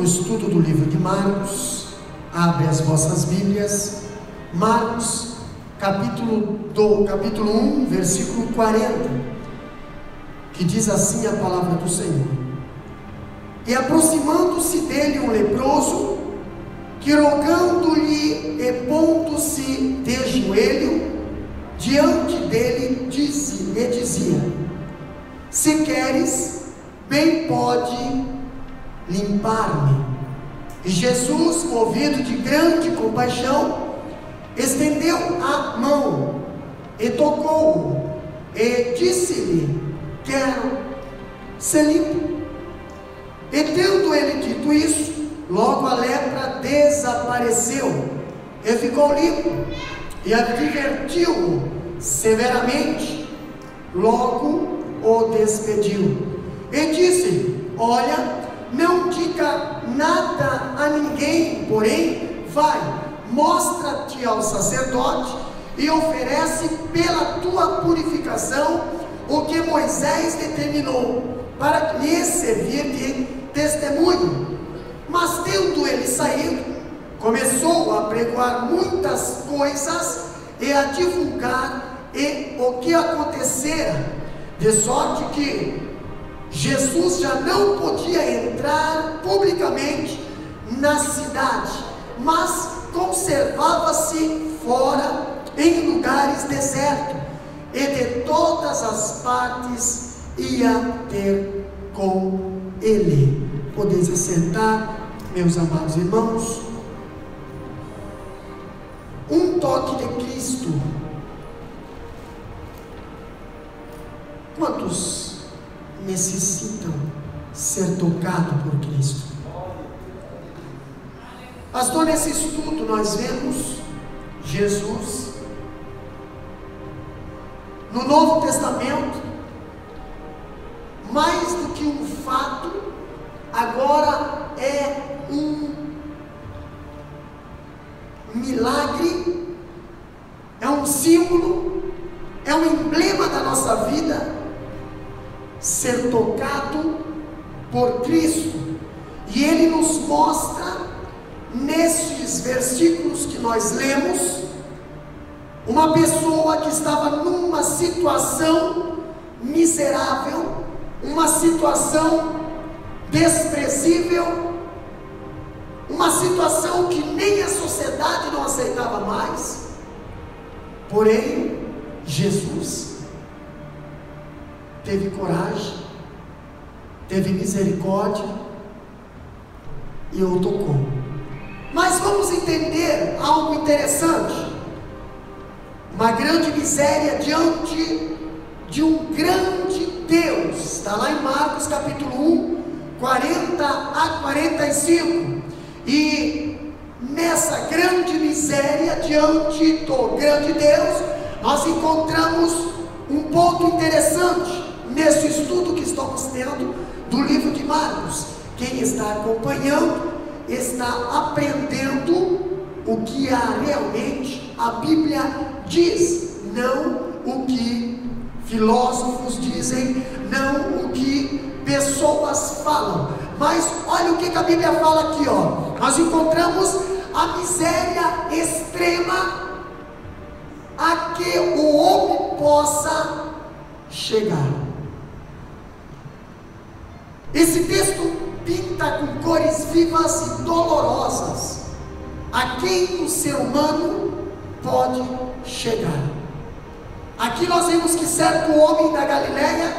estudo do livro de Marcos. Abre as vossas Bíblias, Marcos, capítulo 1, versículo 40, que diz assim a palavra do Senhor: E aproximando-se dele um leproso, que rogando-lhe e pondo-se de joelho diante dele, lhe dizia: Se queres, bem pode limpar-me. E Jesus, movido de grande compaixão, estendeu a mão e tocou-o, e disse-lhe: Quero ser limpo. E tendo ele dito isso, logo a lepra desapareceu e ficou limpo, e advertiu-o severamente. Logo o despediu e disse: Olha, não diga nada a ninguém, porém vai, mostra-te ao sacerdote e oferece pela tua purificação o que Moisés determinou, para lhe servir de testemunho. Mas tendo ele saído, começou a pregoar muitas coisas e a divulgar o que acontecera, de sorte que Jesus já não podia entrar publicamente na cidade, mas conservava-se fora em lugares desertos, e de todas as partes ia ter com ele. Podeis assentar, meus amados irmãos. Um toque de Cristo. Quantos necessitam ser tocados por Cristo? Pastor, nesse estudo nós vemos Jesus no Novo Testamento, mais do que um fato, agora é um milagre, é um símbolo, é um emblema da nossa vida, ser tocado por Cristo. E Ele nos mostra, nesses versículos que nós lemos, uma pessoa que estava numa situação miserável, uma situação desprezível, uma situação que nem a sociedade não aceitava mais. Porém, Jesus teve coragem, teve misericórdia e o tocou. Mas vamos entender algo interessante. Uma grande miséria diante de um grande Deus. Está lá em Marcos capítulo 1, 40 a 45. E nessa grande miséria diante do grande Deus, nós encontramos um ponto interessante nesse estudo que estamos tendo do livro de Marcos. Quem está acompanhando está aprendendo o que realmente a Bíblia diz, não o que filósofos dizem, não o que pessoas falam. Mas olha o que a Bíblia fala aqui, ó. Nós encontramos a miséria extrema a que o homem possa chegar. Esse texto pinta com cores vivas e dolorosas a quem o ser humano pode chegar. Aqui nós vemos que certo homem da Galileia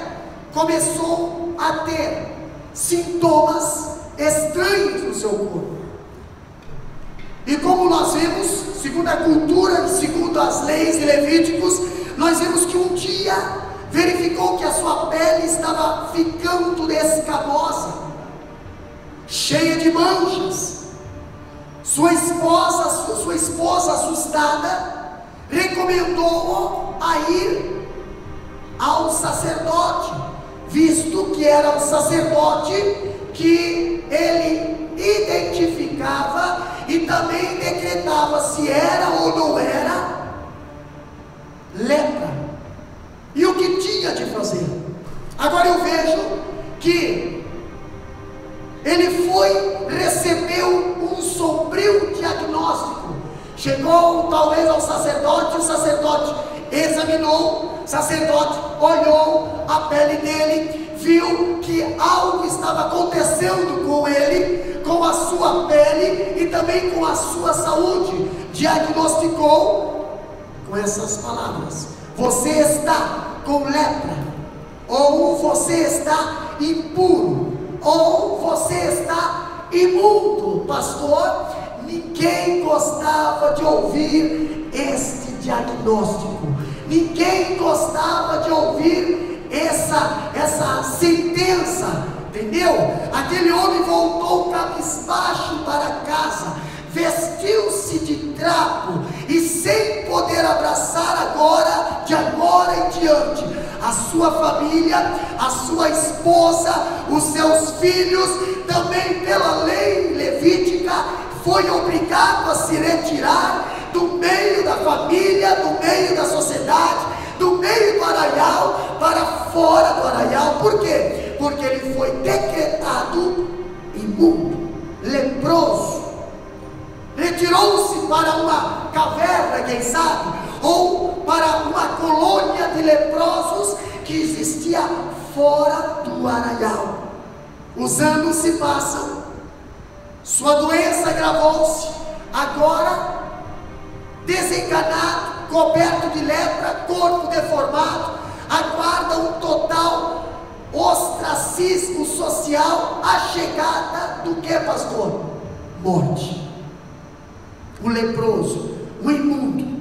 começou a ter sintomas estranhos no seu corpo. E como nós vemos, segundo a cultura e segundo as leis de Levíticos, nós vemos que um dia verificou que a sua pele estava ficando escamosa, cheia de manchas. Sua esposa assustada, recomendou-o a ir ao sacerdote, visto que era o sacerdote que ele identificava e também decretava se era ou não era lepra, e o que tinha de fazer. Agora eu vejo que ele recebeu um sombrio diagnóstico. Chegou talvez ao sacerdote, o sacerdote examinou, o sacerdote olhou a pele dele, viu que algo estava acontecendo com ele, com a sua pele e também com a sua saúde. Diagnosticou com essas palavras: você está com lepra, ou você está impuro, ou você está imundo. Pastor, ninguém gostava de ouvir este diagnóstico, ninguém gostava de ouvir essa sentença, entendeu? Aquele homem voltou cabisbaixo para casa, vestiu-se de trapo e sem poder abraçar de agora em diante, a sua família, a sua esposa, os seus filhos. Também pela lei levítica foi obrigado a se retirar do meio da família, do meio da sociedade, do meio do arraial, para fora do arraial. Por quê? Porque ele foi decretado imundo, leproso. Retirou-se para uma caverna, quem sabe, ou para uma colônia de leprosos que existia fora do arraial. Os anos se passam, sua doença agravou-se. Agora, desenganado, coberto de lepra, corpo deformado, aguarda um total ostracismo social, a chegada do que, pastor? Morte. O leproso, o imundo,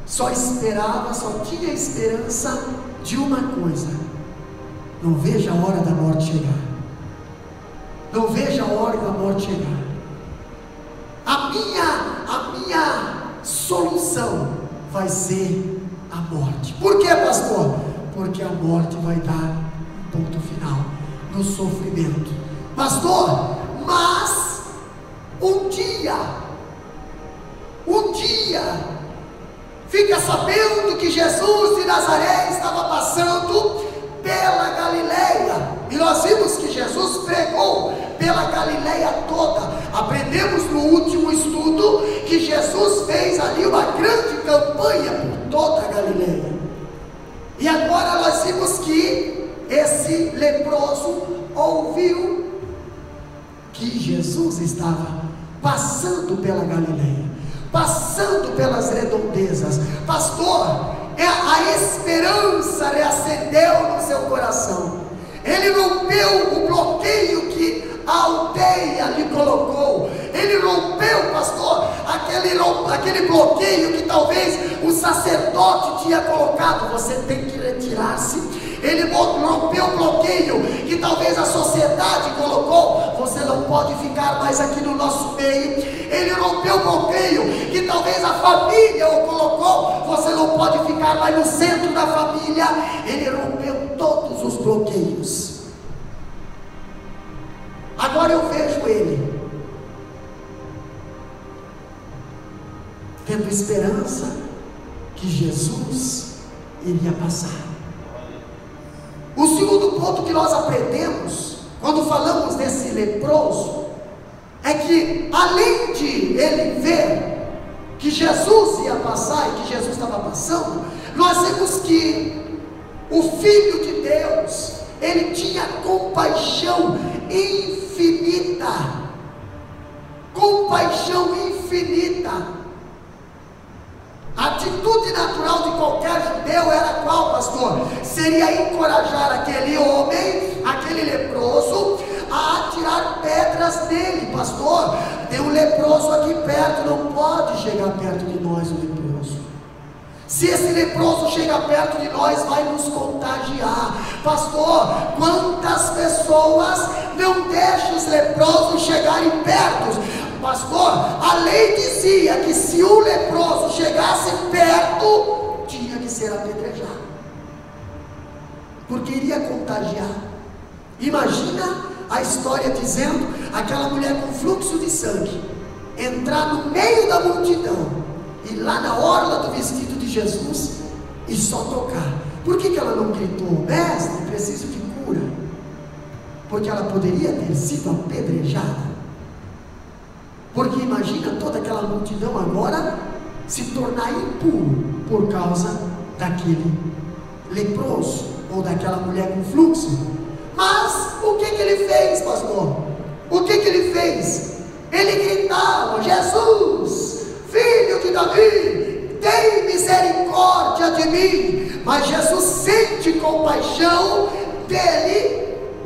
só tinha esperança de uma coisa: não veja a hora da morte chegar, não veja a hora da morte chegar. A minha solução vai ser a morte. Por que, pastor? Porque a morte vai dar um ponto final no sofrimento. Pastor, mas um dia fica sabendo que Jesus de Nazaré estava passando pela Galileia, e nós vimos que Jesus pregou pela Galileia toda. Aprendemos no último estudo que Jesus fez ali uma grande campanha por toda a Galileia. E agora nós vimos que esse leproso ouviu que Jesus estava passando pela Galileia, passando pelas redondezas. Pastor, a esperança reacendeu no seu coração. Ele rompeu o bloqueio que a aldeia lhe colocou. Ele rompeu, pastor, aquele bloqueio que talvez o sacerdote tinha colocado. Você tem que retirar-se. Ele rompeu o bloqueio que talvez a sociedade colocou. Você não pode ficar mais aqui no nosso meio. Ele rompeu o bloqueio que talvez a família o colocou. Você não pode ficar mais no centro da família. Ele rompeu todos os bloqueios. Agora eu vejo ele tendo esperança que Jesus iria passar. O segundo ponto que nós aprendemos quando falamos desse leproso é que, além de ele ver que Jesus ia passar e que Jesus estava passando, nós vemos que o Filho de Deus, ele tinha compaixão infinita. Compaixão infinita. A atitude natural de qualquer judeu era qual, pastor? Seria encorajar aquele homem, aquele leproso, a tirar pedras dele. Pastor, tem um leproso aqui perto, não pode chegar perto de nós o leproso. Se esse leproso chega perto de nós, vai nos contagiar. Pastor, quantas pessoas não deixam os leprosos chegarem perto? Pastor, a lei dizia que se o leproso chegasse perto, tinha que ser apedrejado, porque iria contagiar. Imagina a história dizendo, aquela mulher com fluxo de sangue entrar no meio da multidão, e lá na orla do vestido de Jesus, e só tocar. Por que ela não gritou: mestre, preciso de cura? porque ela poderia ter sido apedrejada. Porque imagina toda aquela multidão agora se tornar impuro por causa daquele leproso ou daquela mulher com fluxo. Mas o que ele fez, pastor? O que ele fez? Ele gritava: Jesus, filho de Davi, tem misericórdia de mim. Mas Jesus sente compaixão dele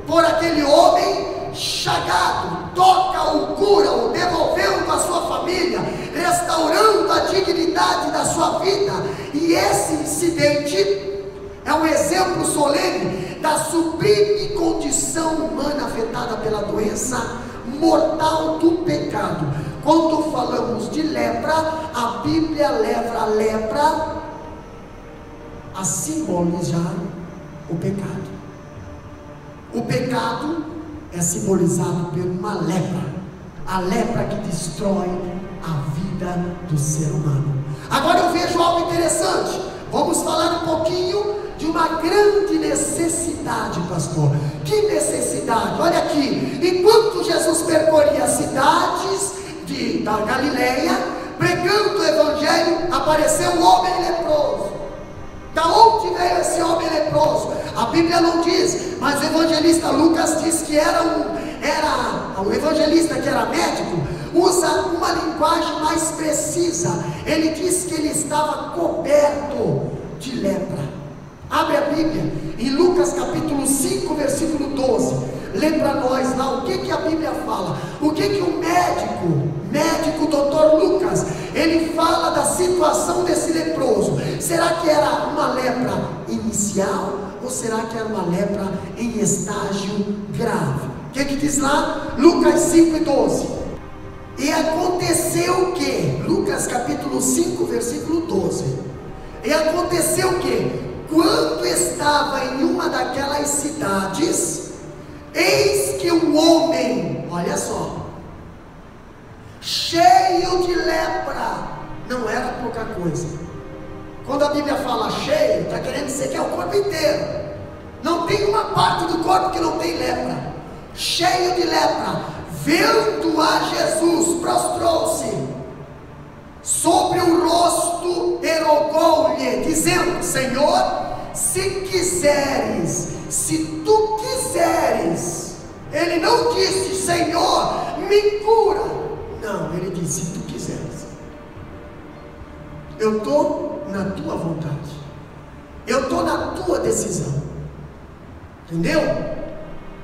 por aquele homem chagado, toca-o, cura-o, devolvendo a sua família, restaurando a dignidade da sua vida. E esse incidente é um exemplo solene da sublime condição humana afetada pela doença mortal do pecado. Quando falamos de lepra, a Bíblia leva a lepra a simbolizar o pecado. O pecado é simbolizado por uma lepra, a lepra que destrói a vida do ser humano. Agora eu vejo algo interessante. Vamos falar um pouquinho de uma grande necessidade, pastor. Que necessidade? Olha aqui, enquanto Jesus percorria as cidades da Galileia, pregando o evangelho, apareceu um homem leproso. Da onde veio esse homem leproso? A Bíblia não diz, mas o evangelista Lucas diz que o evangelista que era médico, usa uma linguagem mais precisa. Ele diz que ele estava coberto de lepra. Abre a Bíblia em Lucas capítulo 5, versículo 12. Lê para nós lá o que a Bíblia fala. O que o médico doutor Lucas, ele fala da situação desse leproso. Será que era uma lepra inicial ou será que era uma lepra em estágio grave? O que diz lá? Lucas 5 e 12. E aconteceu que, Lucas capítulo 5, versículo 12. E aconteceu que, quando estava em uma daquelas cidades, eis que um homem, olha só, cheio de lepra, não era pouca coisa. Quando a Bíblia fala cheio, está querendo dizer que é o corpo inteiro. Não tem uma parte do corpo que não tem lepra. Cheio de lepra, vendo a Jesus, prostrou-se sobre o rosto, e rogou-lhe, dizendo: Senhor, se quiseres, se tu quiseres. Ele não disse: Senhor, me cura. Não, ele disse: se tu quiseres. Eu estou na tua vontade, eu estou na tua decisão. Entendeu?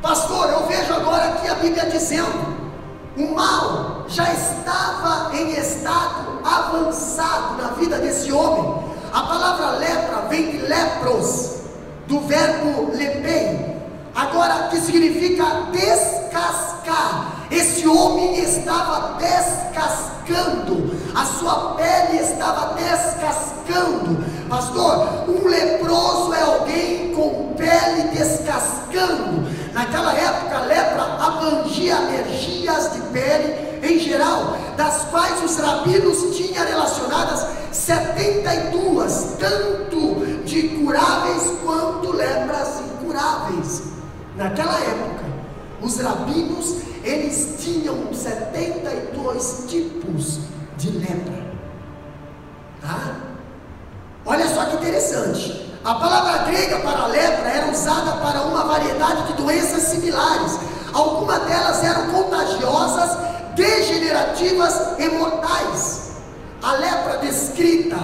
Pastor, eu vejo agora aqui a Bíblia dizendo: o mal já estava em estado avançado na vida desse homem. A palavra lepra vem de lepros, do verbo lepei, agora que significa descascar. Esse homem estava descascando, a sua pele estava descascando. Pastor, um leproso é alguém com pele descascando. Naquela época, a lepra abrangia alergias de pele em geral, das quais os rabinos tinham relacionadas 72, tanto de curáveis quanto lepras incuráveis. Naquela época, os rabinos, eles tinham 72 tipos de lepra. Tá? Olha só que interessante. A palavra grega para lepra era usada para uma variedade de doenças similares. Algumas delas eram contagiosas, degenerativas e mortais. A lepra descrita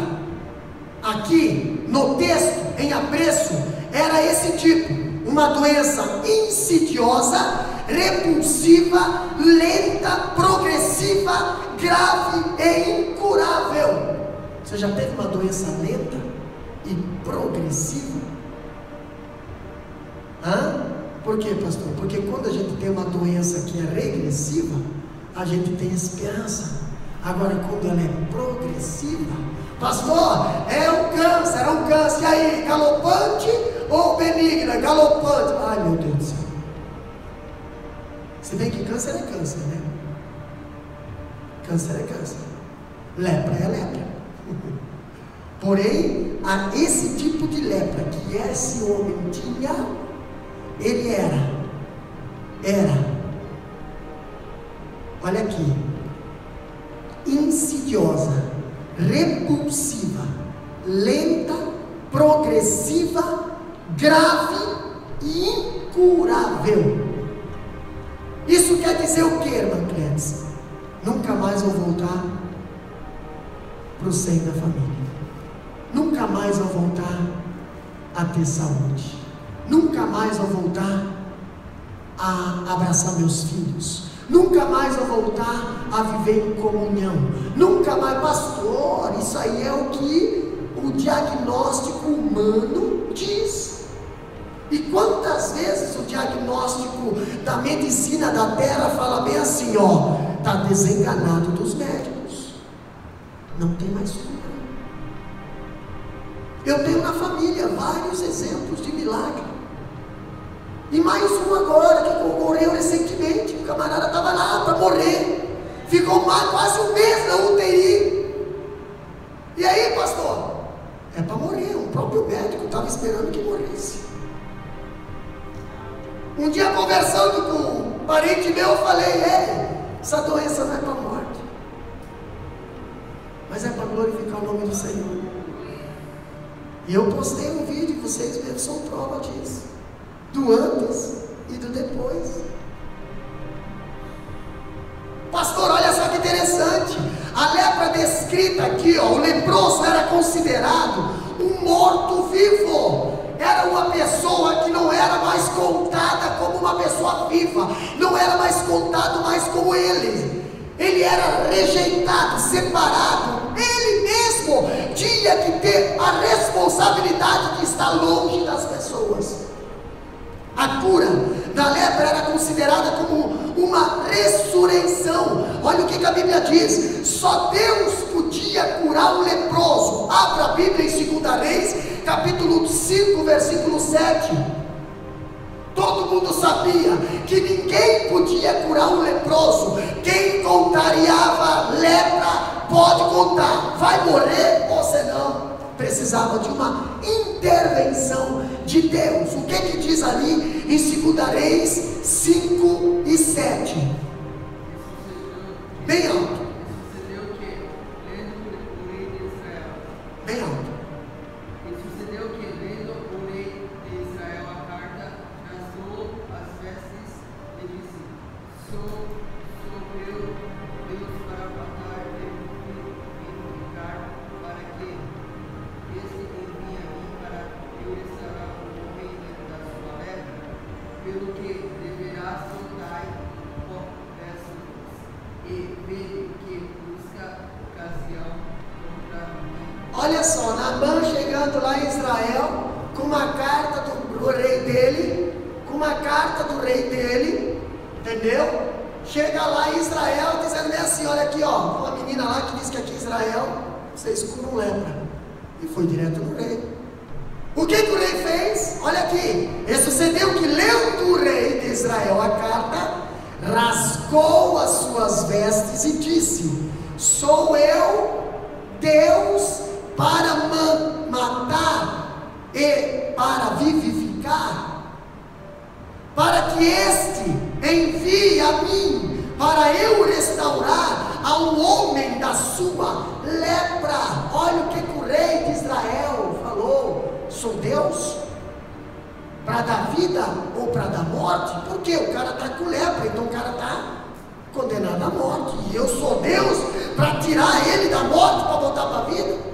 aqui no texto, em apreço, era esse tipo: uma doença insidiosa, repulsiva, lenta, progressiva, grave e incurável. Você já teve uma doença lenta e progressiva? Por quê, pastor? Porque quando a gente tem uma doença que é regressiva, a gente tem esperança. Agora, quando ela é progressiva, pastor, é um câncer, e aí, galopante ou benigna? Galopante. Ai, meu Deus do céu. Se bem que câncer é câncer, né? Câncer é câncer, lepra é lepra. Porém, a esse tipo de lepra que esse homem tinha, ele era era, olha aqui, insidiosa, repulsiva, lenta, progressiva, grave e incurável. Isso quer dizer o que, irmã Clédis? Nunca mais vou voltar para o seio da família. Nunca mais vou voltar a ter saúde. Nunca mais vou voltar a abraçar meus filhos. Nunca mais vou voltar a viver em comunhão. Nunca mais, pastor, isso aí é o que o diagnóstico humano diz. E quantas vezes o diagnóstico da medicina da terra fala bem assim, ó, está desenganado dos médicos, não tem mais cura. Eu tenho na família vários exemplos de milagre, e mais um agora, que morreu recentemente. O camarada estava lá para morrer, ficou quase um mês na UTI, e aí, pastor, é para morrer. O próprio médico estava esperando que morresse. Um dia, conversando com um parente meu, eu falei: essa doença não é para a morte, mas é para glorificar o nome do Senhor. E eu postei um vídeo, vocês mesmos são prova disso, do antes e do depois. Pastor, olha só que interessante, a lepra descrita aqui, ó, o leproso era considerado um morto-vivo. Era uma pessoa que não era mais contada como uma pessoa viva, não era mais contado mais como ele. Ele era rejeitado, separado. Ele mesmo tinha que ter a responsabilidade de estar longe das pessoas. A cura da lepra era considerada como uma ressurreição. Olha o que a Bíblia diz: só Deus podia curar o leproso. Abra a Bíblia em 2 Reis, capítulo 5, versículo 7. Todo mundo sabia que ninguém podia curar um leproso. Quem contrariava lepra pode contar, vai morrer ou senão. Precisava de uma intervenção de Deus. O que diz ali em 2 Reis 5 e 7? Bem alto. Bem alto. E sucedeu que, lendo o rei de Israel a carta, rasgou as vestes e disse: Sou eu, Deus, para matar e vivificar, para que este envie a mim para eu restaurar o homem da sua lepra, pelo que deverás soltar e ver que busca ocasião contra mim. Olha só, Naamã chegando lá em Israel, com uma carta do rei dele, entendeu? Chega lá em Israel dizendo bem assim: olha aqui, ó, uma menina lá que diz que aqui em Israel vocês curam lepra. E foi direto no rei. O que o rei fez? Olha aqui, e sucedeu que, lendo o rei de Israel a carta, rasgou as suas vestes e disse: sou eu, Deus, para matar e para vivificar, para que este envie a mim, para eu restaurar ao homem da sua lepra. Olha o que o rei de Israel falou: sou Deus para dar vida ou para dar morte? Porque o cara está com lepra, então o cara está condenado à morte, e eu sou Deus para tirar ele da morte, para botar para a vida.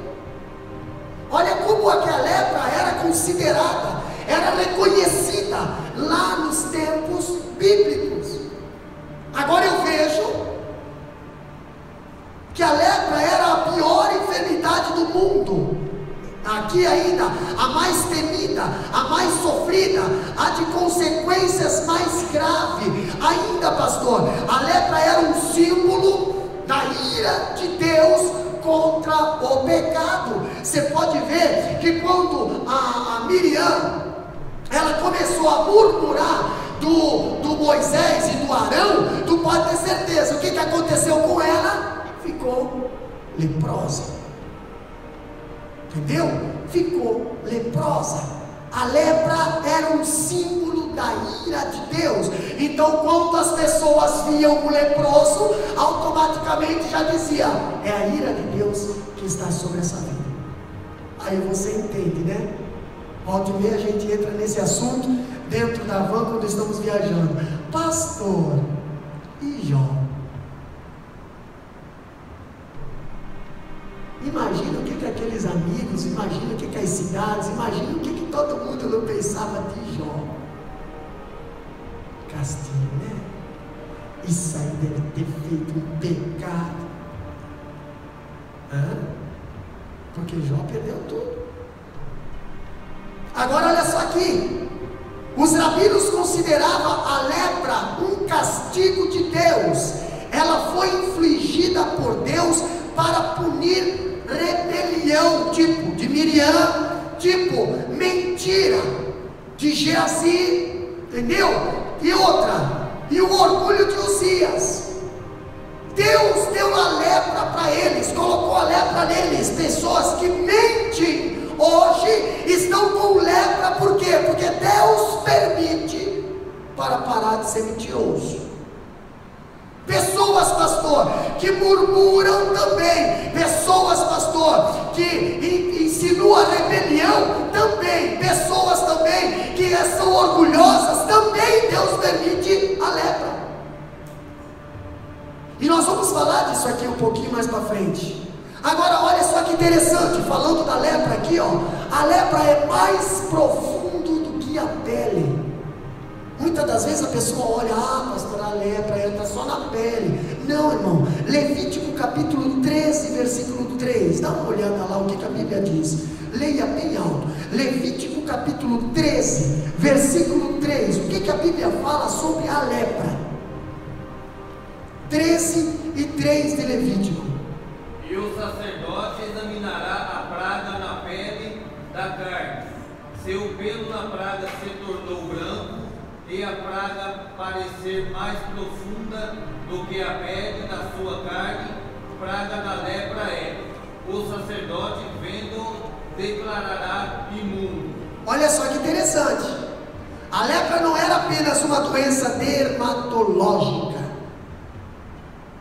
Olha como aquela lepra era considerada, era reconhecida lá nos tempos bíblicos. Agora eu vejo que a lepra era a pior enfermidade do mundo. Aqui ainda, a mais temida, a mais sofrida, a de consequências mais graves. Ainda, pastor, a lepra era um símbolo da ira de Deus contra o pecado. Você pode ver que quando a Miriam, ela começou a murmurar do Moisés e do Arão, tu pode ter certeza, o que aconteceu com ela? Ficou leprosa. Entendeu? Ficou leprosa. A lepra era um símbolo da ira de Deus. Então, quando as pessoas viam o leproso, automaticamente já dizia: é a ira de Deus que está sobre essa vida. Aí você entende, né? Volta e meia a gente entra nesse assunto dentro da van quando estamos viajando. Pastor, e Jó? Imagina o que aqueles amigos, imagina o que as cidades, imagina o que todo mundo não pensava de Jó. Castigo, né? Isso aí deve ter feito um pecado. Porque Jó perdeu tudo. Agora olha só aqui. Os rabinos consideravam a lepra um castigo de Deus. Ela foi infligida por Deus para punir rebelião, tipo de Miriam, tipo mentira de Geazi, entendeu? E outra, e o orgulho de Uzias. Deus deu a lepra para eles, colocou a lepra neles. Pessoas que mentem hoje estão com lepra, por quê? Porque Deus permite para parar de ser mentiroso. Pessoas, pastor, que murmuram também. Pessoas, pastor, que insinuam a rebelião também. Pessoas também que são orgulhosas também. Deus permite a lepra. E nós vamos falar disso aqui um pouquinho mais para frente. Agora olha só que interessante, falando da lepra aqui, ó. A lepra é mais profundo do que a pele. Muitas das vezes a pessoa olha: pastor, a lepra está só na pele. Não, irmão. Levítico capítulo 13, versículo 3. Dá uma olhada lá o que a Bíblia diz. Leia bem alto. Levítico capítulo 13, versículo 3. O que a Bíblia fala sobre a lepra? 13 e 3 de Levítico. E o sacerdote examinará a praga na pele da carne. Se o pelo na praga se tornou branco e a praga parecer mais profunda do que a pele da sua carne, praga da lepra é. O sacerdote, vendo, declarará imundo. Olha só que interessante. A lepra não era apenas uma doença dermatológica.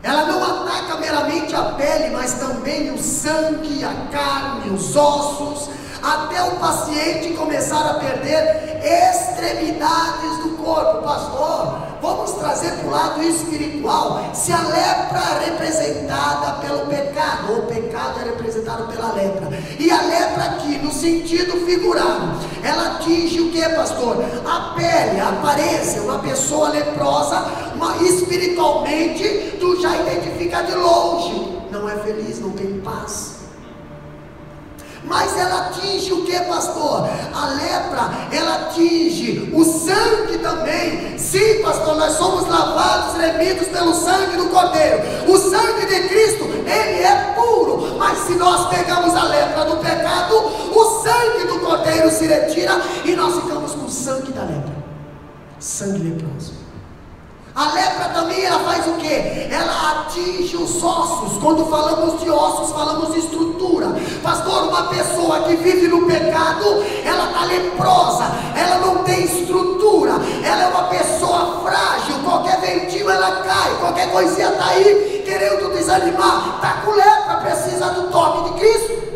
Ela não ataca meramente a pele, mas também o sangue, a carne, os ossos, até o paciente começar a perder extremidades do corpo. Pastor, vamos trazer para o lado espiritual. Se a lepra é representada pelo pecado, ou o pecado é representado pela lepra, e a lepra aqui, no sentido figurado, ela atinge o que, pastor? A pele, a aparência. Uma pessoa leprosa, espiritualmente, tu já identifica de longe, não é feliz, não tem paz. Mas ela atinge o que, pastor? A lepra, ela atinge o sangue também. Sim, pastor, nós somos lavados, remidos pelo sangue do Cordeiro. O sangue de Cristo, ele é puro. Mas se nós pegamos a lepra do pecado, o sangue do Cordeiro se retira e nós ficamos com o sangue da lepra. Sangue leproso. A lepra também, ela faz o que? Ela atinge os ossos. Quando falamos de ossos, falamos de estrutura. Pastor, uma pessoa que vive no pecado, ela está leprosa, ela não tem estrutura, ela é uma pessoa frágil. Qualquer ventinho ela cai, qualquer coisinha está aí querendo desanimar, está com lepra, precisa do toque de Cristo.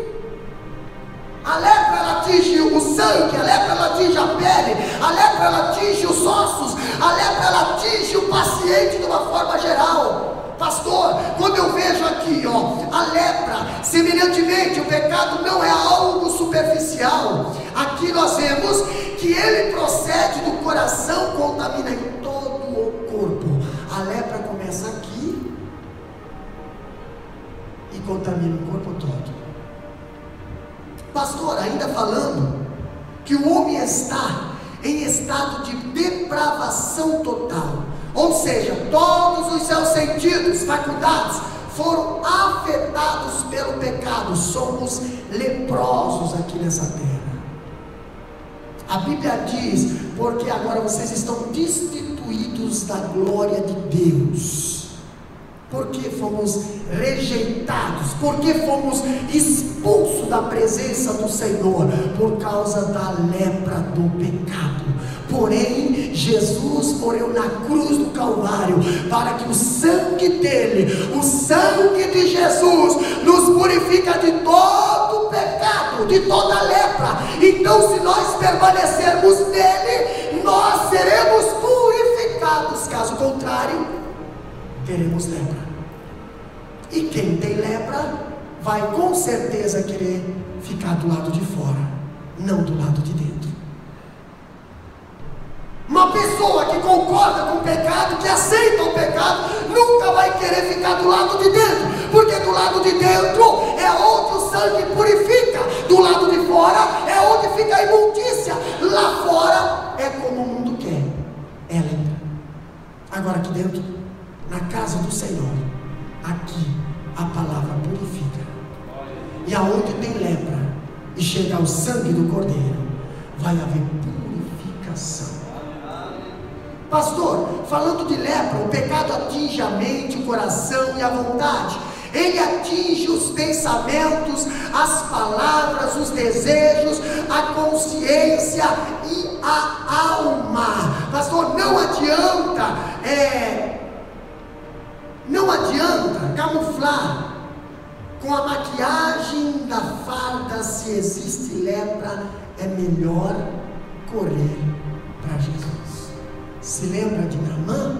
A lepra, ela atinge o sangue, a lepra, ela atinge a pele, a lepra, ela atinge os ossos, a lepra, ela atinge o paciente de uma forma geral. Pastor, quando eu vejo aqui, ó, a lepra, semelhantemente, o pecado não é algo superficial. Aqui nós vemos que ele procede do coração, contamina em todo o corpo. A lepra começa aqui e contamina o corpo todo. Pastor, ainda falando que o homem está em estado de depravação total, ou seja, todos os seus sentidos, faculdades foram afetados pelo pecado. Somos leprosos aqui nessa terra. A Bíblia diz: porque agora vocês estão destituídos da glória de Deus. Porque fomos rejeitados, porque fomos expulsos da presença do Senhor, por causa da lepra do pecado, Porém, Jesus morreu na cruz do Calvário, para que o sangue dele, o sangue de Jesus, nos purifica de todo pecado, de toda lepra. Então, se nós permanecermos nele, nós seremos purificados. Caso contrário, teremos lepra. E quem tem lepra vai com certeza querer ficar do lado de fora, não do lado de dentro. Uma pessoa que concorda com o pecado, que aceita o pecado, nunca vai querer ficar do lado de dentro, porque do lado de dentro é onde o sangue purifica, do lado de fora é onde fica a imundícia. Lá fora é como o mundo quer, é lepra. Agora aqui dentro, na casa do Senhor, aqui a palavra purifica. E aonde tem lepra e chegar o sangue do Cordeiro, vai haver purificação. Pastor, falando de lepra, o pecado atinge a mente, o coração e a vontade. Ele atinge os pensamentos, as palavras, os desejos, a consciência e a alma. Pastor, não adianta camuflar com a maquiagem da farda. Se existe lepra, é melhor correr para Jesus. Se lembra de Naamã?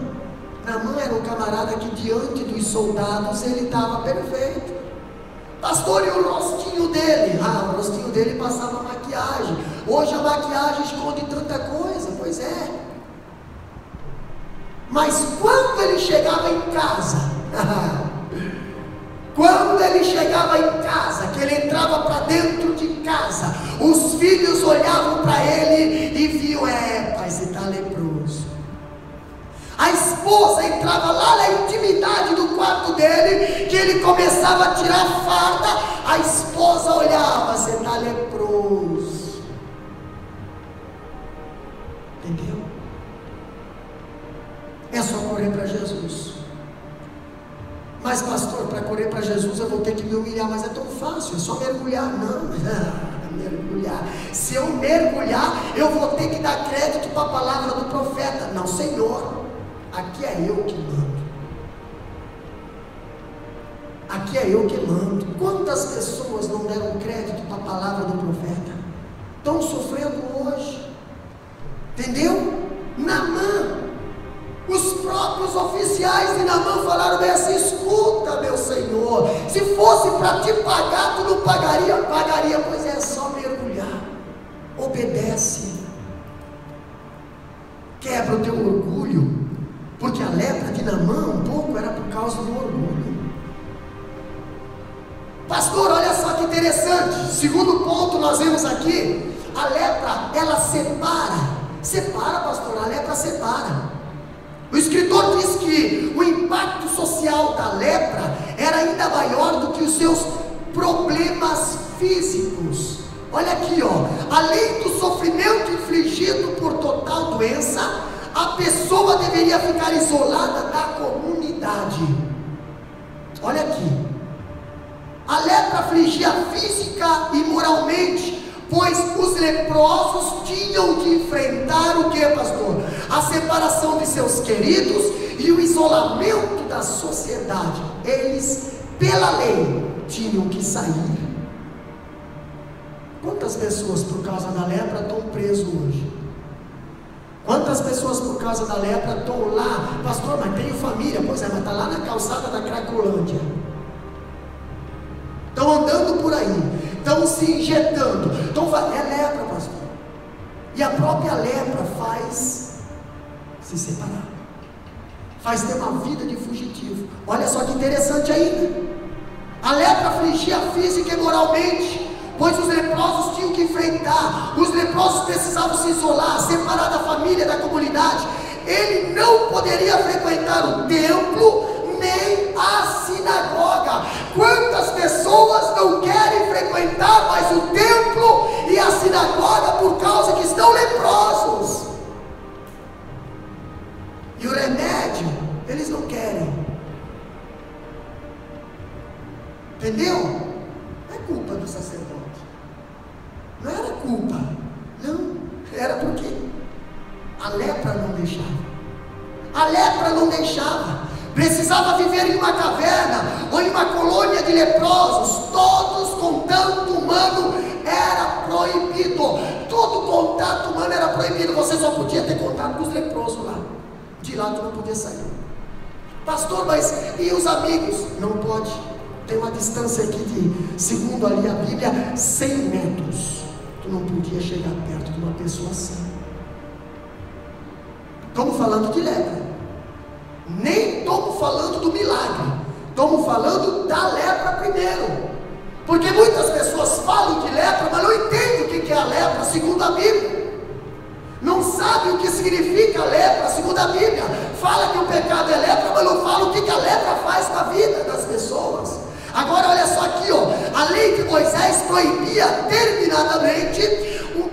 Naamã era um camarada que diante dos soldados ele estava perfeito. Pastor, e o rostinho dele? O rostinho dele passava maquiagem. Hoje a maquiagem esconde tanta coisa, pois é. Mas quando ele chegava em casa, que ele entrava para dentro de casa, os filhos olhavam para ele e viam, pai, você está leproso. A esposa entrava lá na intimidade do quarto dele, que ele começava a tirar a farda, a esposa olhava, você está leproso. Entendeu? É só correr para Jesus. Mas pastor, para correr para Jesus eu vou ter que me humilhar. Mas é tão fácil, é só mergulhar. Não, mergulhar. Se eu mergulhar, eu vou ter que dar crédito para a palavra do profeta. Não, Senhor, aqui é eu que mando. Aqui é eu que mando. Quantas pessoas não deram crédito para a palavra do profeta? Estão sofrendo hoje. Entendeu? Naamã, os próprios oficiais de Naamã falaram bem assim: escuta, meu senhor, se fosse para te pagar, tu não pagaria? Pagaria, pois é só mergulhar. Obedece. Quebra o teu orgulho, porque a lepra de Naamã um pouco era por causa do orgulho. Pastor, olha só que interessante. Segundo ponto nós vemos aqui, a lepra, ela separa, pastor, a lepra separa. O escritor diz que o impacto social da lepra era ainda maior do que os seus problemas físicos. Olha aqui, além do sofrimento infligido por total doença, a pessoa deveria ficar isolada da comunidade. Olha aqui, a lepra afligia física e moralmente, pois os leprosos tinham que enfrentar o que, pastor? A separação de seus queridos e o isolamento da sociedade. Eles, pela lei, tinham que sair. Quantas pessoas por causa da lepra estão presas hoje? Quantas pessoas por causa da lepra estão lá? Pastor, mas tenho família. Pois é, mas está lá na calçada da Cracolândia. Estão andando por aí, estão se injetando, é lepra, pastor. E a própria lepra faz se separar, faz ter uma vida de fugitivo. Olha só que interessante ainda, a lepra afligia física e moralmente, pois os leprosos tinham que enfrentar, os leprosos precisavam se isolar, separar da família, da comunidade. Ele não poderia frequentar o templo, nem a sinagoga. Quantas pessoas não querem frequentar mais o templo e a sinagoga por causa que estão leprosos? E o remédio, eles não querem. Entendeu? Não é culpa do sacerdote. Não era culpa. Não, era por quê? deixava. A lepra não deixava. Precisava viver em uma caverna ou em uma colônia de leprosos. Todos contato humano era proibido. Todo contato humano era proibido. Você só podia ter contato com os leprosos lá. De lá tu não podia sair. Pastor, mas e os amigos? Não pode. Tem uma distância aqui de, segundo ali a Bíblia, 100 metros. Tu não podia chegar perto de uma pessoa assim. Estamos falando de lepra. Nem estamos falando do milagre. Estamos falando da lepra primeiro. Porque muitas pessoas falam de lepra, mas não entendem o que é a lepra segundo a Bíblia. Não sabem o que significa a lepra segundo a Bíblia. Fala que o pecado é lepra, mas não fala o que a lepra faz na vida das pessoas. Agora olha só aqui, ó. A lei de Moisés proibia terminadamente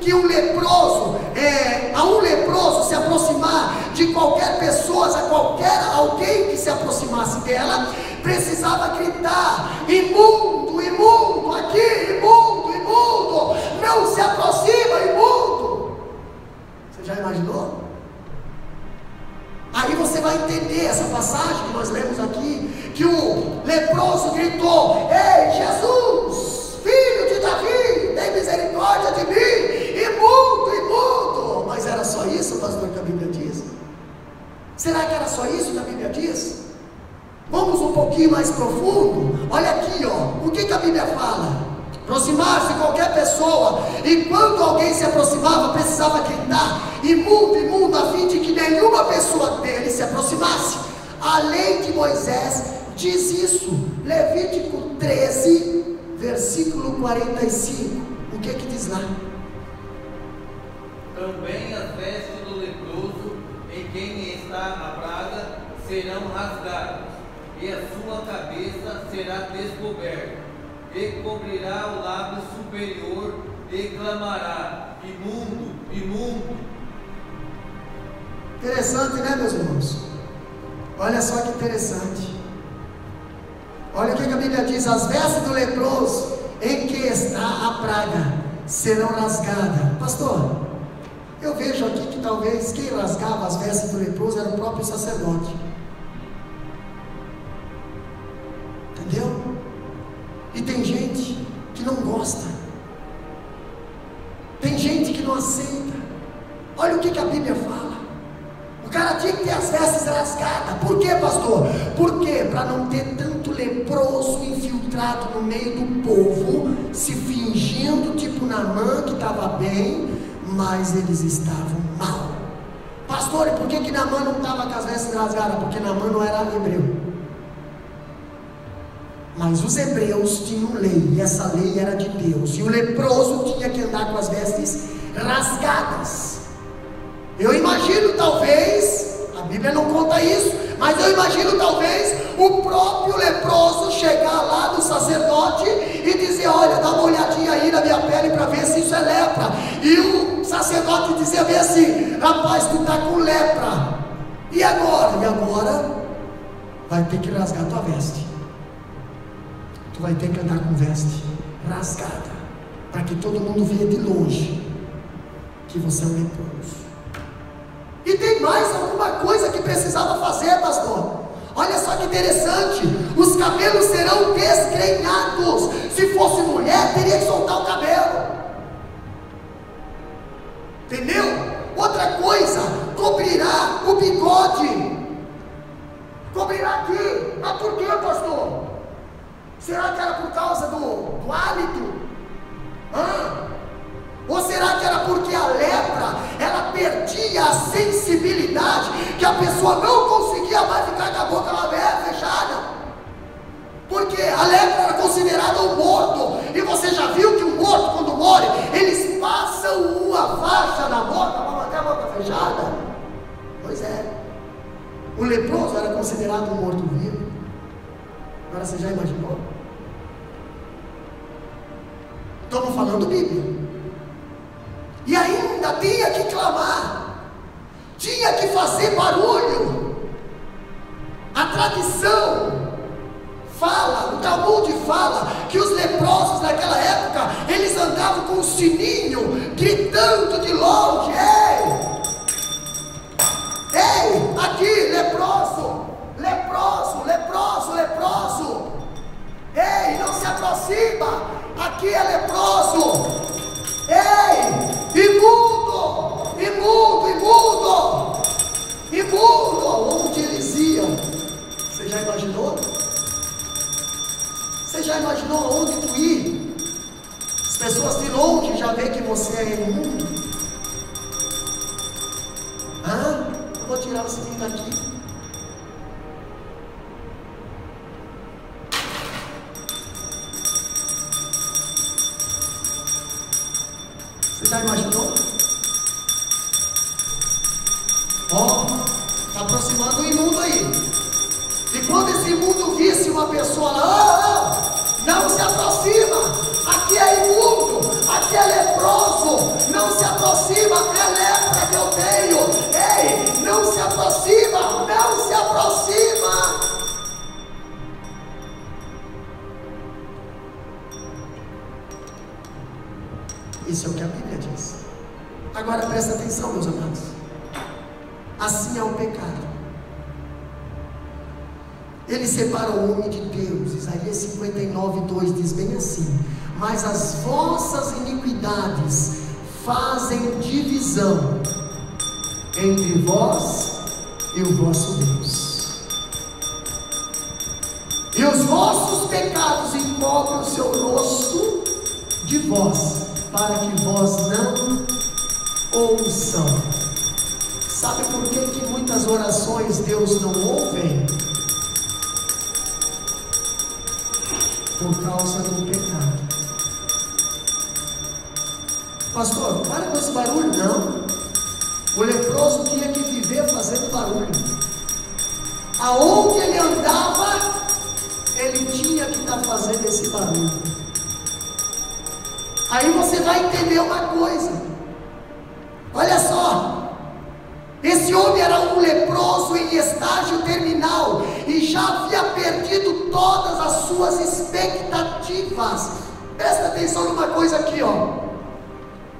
que um leproso, a um leproso se aproximar de qualquer pessoa, alguém que se aproximasse dela, precisava gritar: imundo, imundo, aqui, imundo, imundo, não se aproxima, imundo. Você já imaginou? Aí você vai entender essa passagem que nós lemos aqui, que o leproso gritou: ei, Jesus, filho de Davi, tem misericórdia de mim, imundo, imundo. Mas era só isso, pastor, que a Bíblia diz? Será que era só isso que a Bíblia diz? Vamos um pouquinho mais profundo. Olha aqui, ó, o que a Bíblia fala? Aproximar-se de qualquer pessoa, e quando alguém se aproximava, precisava gritar: imundo, imundo, a fim de que nenhuma pessoa dele se aproximasse. A lei de Moisés diz isso. Levítico 13, versículo 45. O que diz lá? Também as vestes do leproso, em quem está a praga, serão rasgadas, e a sua cabeça será descoberta, e cobrirá o lábio superior, e clamará: imundo, imundo. Interessante, né, meus irmãos? Olha só que interessante. Olha o que a Bíblia diz: as vestes do leproso, em que está a praga, serão rasgadas. Pastor, eu vejo aqui que talvez quem rasgava as vestes do leproso era o próprio sacerdote. Entendeu? E tem gente que não gosta. Tem gente que não aceita. Olha o que a Bíblia fala. O cara tinha que ter as vestes rasgadas. Por quê, pastor? Porque para não ter tanto leproso infiltrado no meio do povo, se fingindo tipo Naamã, que estava bem, mas eles estavam mal. Pastor, e por que Naamã não estava com as vestes rasgadas? Porque Naamã não era hebreu. Mas os hebreus tinham lei, e essa lei era de Deus, e o leproso tinha que andar com as vestes rasgadas. Eu imagino, talvez, a Bíblia não conta isso, mas eu imagino talvez o próprio leproso chegar lá do sacerdote e dizer: olha, dá uma olhadinha aí na minha pele para ver se isso é lepra. E o sacerdote dizia bem assim: rapaz, tu está com lepra, e agora? E agora vai ter que rasgar tua veste. Tu vai ter que andar com veste rasgada, para que todo mundo veja de longe que você é um leproso. E tem mais alguma coisa que precisava fazer, pastor? Olha só que interessante: os cabelos serão desgrenhados. Se fosse mulher, teria que soltar o cabelo. Entendeu? Outra coisa, cobrirá o bigode. Cobrirá aqui. Mas por quê, pastor? Será que era por causa do hálito? Ou será que era porque a lepra, ela perdia a sensibilidade, que a pessoa não conseguia mais ficar com a boca fechada? Porque a lepra era considerada um morto. E você já viu que o morto, quando morre, eles passam uma faixa na boca para manter a boca fechada? Pois é. O leproso era considerado um morto-vivo. Agora você já imaginou? Estamos falando Bíblia. E ainda tinha que clamar, tinha que fazer barulho. A tradição fala, o Talmud fala, que os leprosos naquela época, eles andavam com um sininho, gritando de longe: ei! aproxima, aqui é leproso. Ei, imundo, imundo, imundo, imundo, onde eles iam? Você já imaginou? Você já imaginou aonde tu ir? As pessoas de longe já veem que você é imundo. Eu vou tirar o seguinte daqui. Você já imaginou? Está aproximando o imundo aí. E quando esse imundo visse uma pessoa lá, não se aproxima. Aqui é imundo, aqui é leproso, não se aproxima, é lepra que eu tenho. Ei, não se aproxima, não se aproxima. Isso é o que a Bíblia diz. Agora presta atenção, meus amados. Assim é o pecado. Ele separa o homem de Deus. Isaías 59:2 diz bem assim: mas as vossas iniquidades fazem divisão entre vós e o vosso Deus, e os vossos pecados encobrem o seu rosto de vós, para que vós não ouçam. Sabe por que muitas orações Deus não ouve? Por causa do pecado. Pastor, para com esse barulho. Não. O leproso tinha que viver fazendo barulho. Aonde ele andava, ele tinha que estar fazendo esse barulho. Aí você vai entender uma coisa. Olha só. Esse homem era um leproso em estágio terminal e já havia perdido todas as suas expectativas. Presta atenção numa coisa aqui, ó.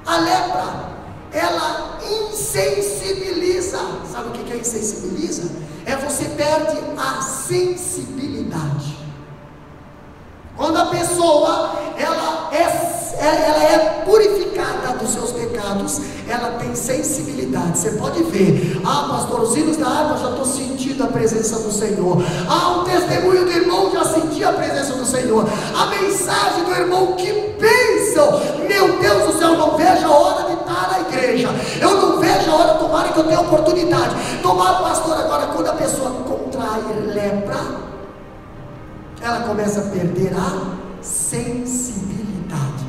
A lepra, ela insensibiliza. Sabe o que é insensibiliza? É você perde a sensibilidade. Quando a pessoa ela é purificada dos seus pecados, ela tem sensibilidade. Você pode ver: pastor, os hinos da harpa, já estou sentindo a presença do Senhor. O testemunho do irmão, já senti a presença do Senhor. A mensagem do irmão, que bênção! Meu Deus do céu, eu não vejo a hora de estar na igreja. Eu não vejo a hora, tomara que eu tenha oportunidade. Tomara, pastor, agora quando a pessoa contrai lepra, ela começa a perder a sensibilidade.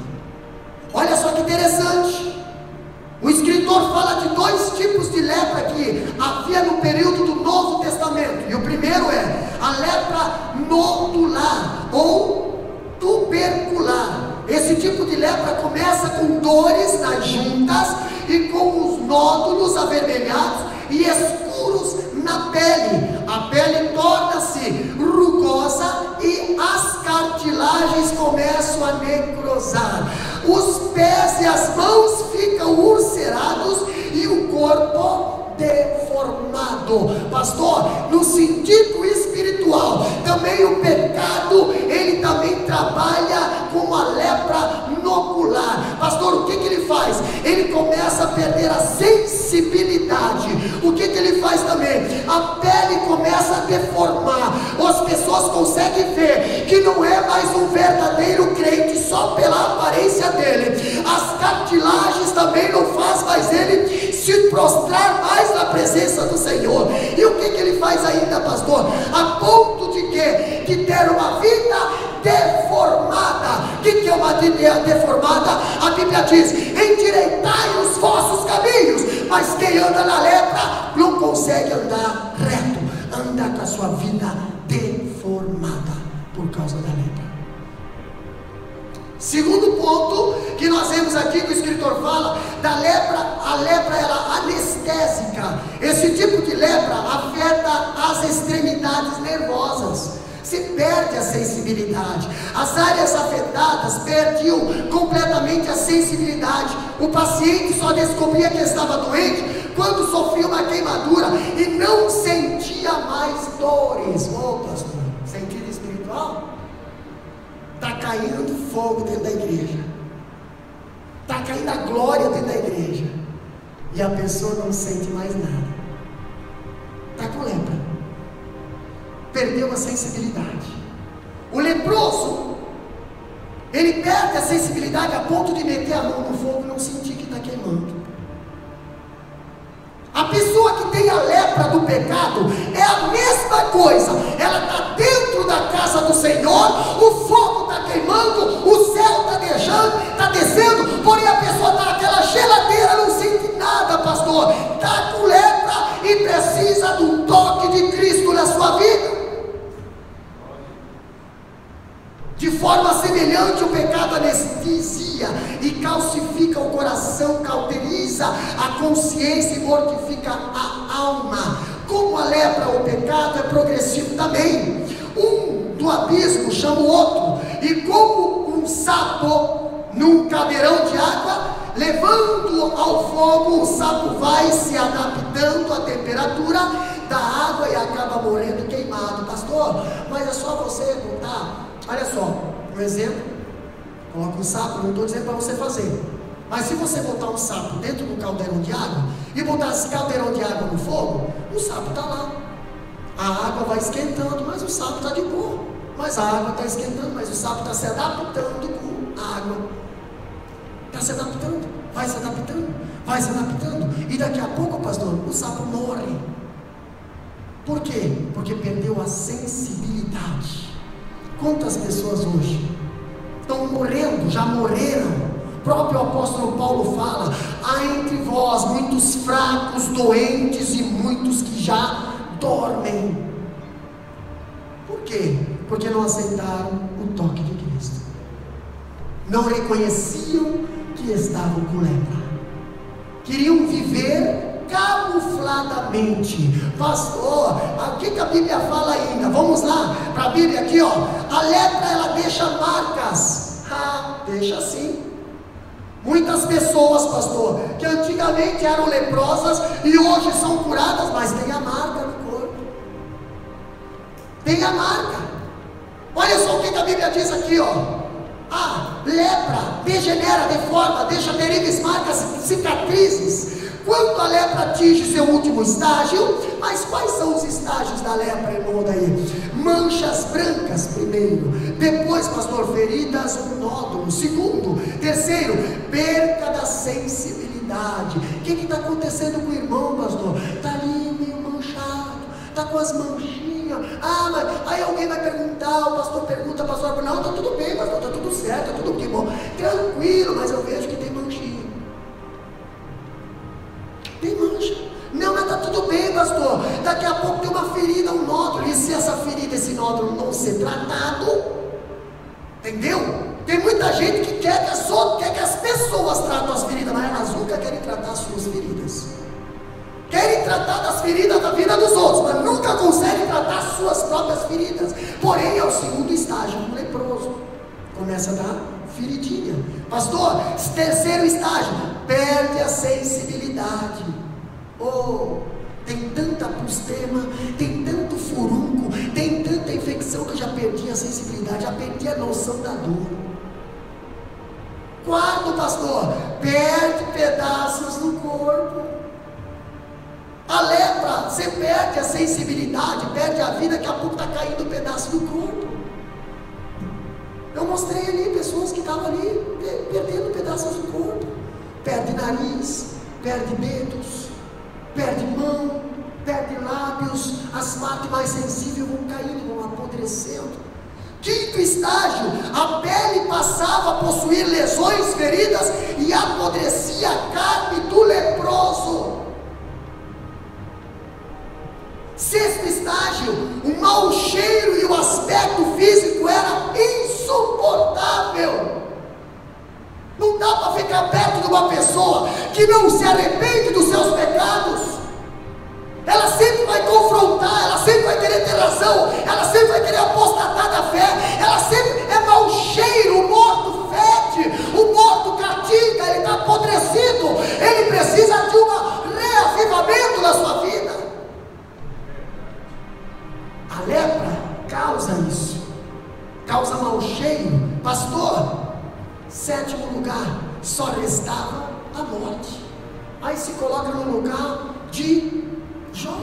Olha só que interessante. O escritor fala de dois tipos de lepra que havia no período do Novo Testamento. E o primeiro é a lepra nodular ou tubercular. Esse tipo de lepra começa com dores nas juntas e com os nódulos avermelhados e escuros na pele. A pele torna-se rugosa e as cartilagens começam a necrosar. Os pés e as mãos ficam ulcerados e o corpo deformado. Pastor, no sentido espiritual, também o pecado, ele também trabalha com a lepra nodular. Pastor, o que ele faz? Ele começa a perder a sensibilidade. O que ele faz também? A pele começa a deformar. As pessoas conseguem ver que não é mais um verdadeiro crente só pela aparência dele. As cartilagens também não faz mais ele se prostrar mais na presença do Senhor. E o que ele faz ainda, pastor? A ponto de que? De ter uma vida deformada. O que é uma vida deformada? A Bíblia diz: endireitai os vossos caminhos. Mas quem anda na lepra não consegue andar reto, anda com a sua vida deformada por causa da lepra. Segundo ponto que nós vemos aqui, que o escritor fala da lepra, a lepra era anestésica. Esse tipo de lepra afeta as extremidades nervosas. Se perde a sensibilidade. As áreas afetadas perdiam completamente a sensibilidade. O paciente só descobria que estava doente quando sofria uma queimadura e não sentia mais dores. Pastor, sentido espiritual? Está caindo fogo dentro da igreja, está caindo a glória dentro da igreja, e a pessoa não sente mais nada, está com lepra, perdeu a sensibilidade. O leproso, ele perde a sensibilidade a ponto de meter a mão no fogo e não sentir que está queimando. A pessoa que tem a lepra do pecado é a mesma coisa, ela está dentro da casa do Senhor, o fogo está queimando, o céu está descendo, porém a pessoa está naquela geladeira, não sente nada, pastor, está com lepra e precisa de um toque de Cristo na sua vida. De forma semelhante, o pecado anestesia e calcifica o coração, cauteriza a consciência e mortifica a alma. Como a lepra, o pecado é progressivo também. Um do abismo chama o outro, e como um sapo num caldeirão de água, levando ao fogo, o sapo vai se adaptando à temperatura da água e acaba morrendo queimado. Pastor, mas é só você botar. Olha só, um exemplo, coloca um sapo, não estou dizendo para você fazer, mas se você botar um sapo dentro do caldeirão de água, e botar esse caldeirão de água no fogo, o sapo está lá, a água vai esquentando, mas o sapo está de boa, mas a água está esquentando, mas o sapo está se adaptando com a água, está se adaptando, vai se adaptando, vai se adaptando, e daqui a pouco, pastor, o sapo morre. Por quê? Porque perdeu a sensibilidade. Quantas pessoas hoje estão morrendo, já morreram? O próprio apóstolo Paulo fala: há entre vós muitos fracos, doentes e muitos que já dormem. Por quê? Porque não aceitaram o toque de Cristo, não reconheciam que estavam com lepra, queriam viver camufladamente. Pastor, o que a Bíblia fala ainda? Vamos lá para a Bíblia aqui, ó. A lepra, ela deixa marcas. Deixa sim. Muitas pessoas, pastor, que antigamente eram leprosas e hoje são curadas, mas tem a marca no corpo, tem a marca. Olha só o que a Bíblia diz aqui, ó. A lepra degenera, deforma, deixa terríveis marcas, cicatrizes. Quando a lepra atinge seu último estágio, mas quais são os estágios da lepra, irmão, daí? Manchas brancas primeiro, depois, pastor, feridas ou nódulos, segundo, terceiro, perca da sensibilidade. O que está acontecendo com o irmão, pastor? Está ali meio manchado, está com as manchinhas. Mas aí alguém vai perguntar, o pastor pergunta, pastor, não, está tudo bem, pastor, está tudo certo, está tudo que bom, tranquilo, mas eu vejo que tem manchinha. Tem mancha. Não, mas está tudo bem, pastor. Daqui a pouco tem uma ferida, um nódulo. E se essa ferida, esse nódulo não ser tratado, entendeu? Tem muita gente que quer que as pessoas tratem as feridas, mas elas nunca querem tratar as suas feridas. Querem tratar das feridas da vida dos outros, mas nunca conseguem tratar as suas próprias feridas. Porém, é o segundo estágio do leproso. Começa da feridinha. Pastor, terceiro estágio, perde a sensibilidade. Tem tanta pustema, tem tanto furúnculo, tem tanta infecção que eu já perdi a sensibilidade, já perdi a noção da dor. Quarto, pastor, perde pedaços no corpo. A lepra, você perde a sensibilidade, perde a vida, daqui a pouco está caindo um pedaço do corpo. Eu mostrei ali pessoas que estavam ali perdendo pedaços do corpo. Perde nariz, perde dedos, perde mão, perde lábios, as partes mais sensíveis vão caindo, vão apodrecendo. Quinto estágio, a pele passava a possuir lesões, feridas e apodrecia a carne do leproso. Sexto estágio, o mau cheiro e o aspecto físico era insuportável. Não dá para ficar perto de uma pessoa que não se arrepende dos seus pecados. Ela sempre vai confrontar, ela sempre vai querer ter razão, ela sempre vai querer apostatar da fé, ela sempre é mau cheiro, o morto fede, o morto castiga, ele está apodrecido, ele precisa de um reavivamento na sua vida. A lepra causa isso, causa mau cheiro. sétimo lugar, só restava a morte. Aí se coloca no lugar de Jó.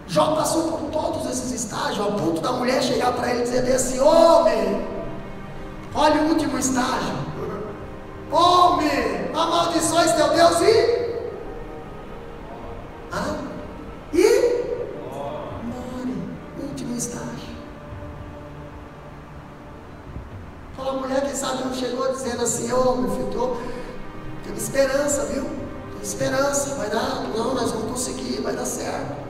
Jó passou por todos esses estágios, ao ponto da mulher chegar para ele e dizer assim: homem, olha o último estágio, homem, amaldiçoes teu Deus e morre. Último estágio. Aquela mulher, quem sabe, não chegou dizendo assim: ô meu filho, tem esperança, viu? Tem esperança, vai dar, não, nós vamos conseguir, vai dar certo.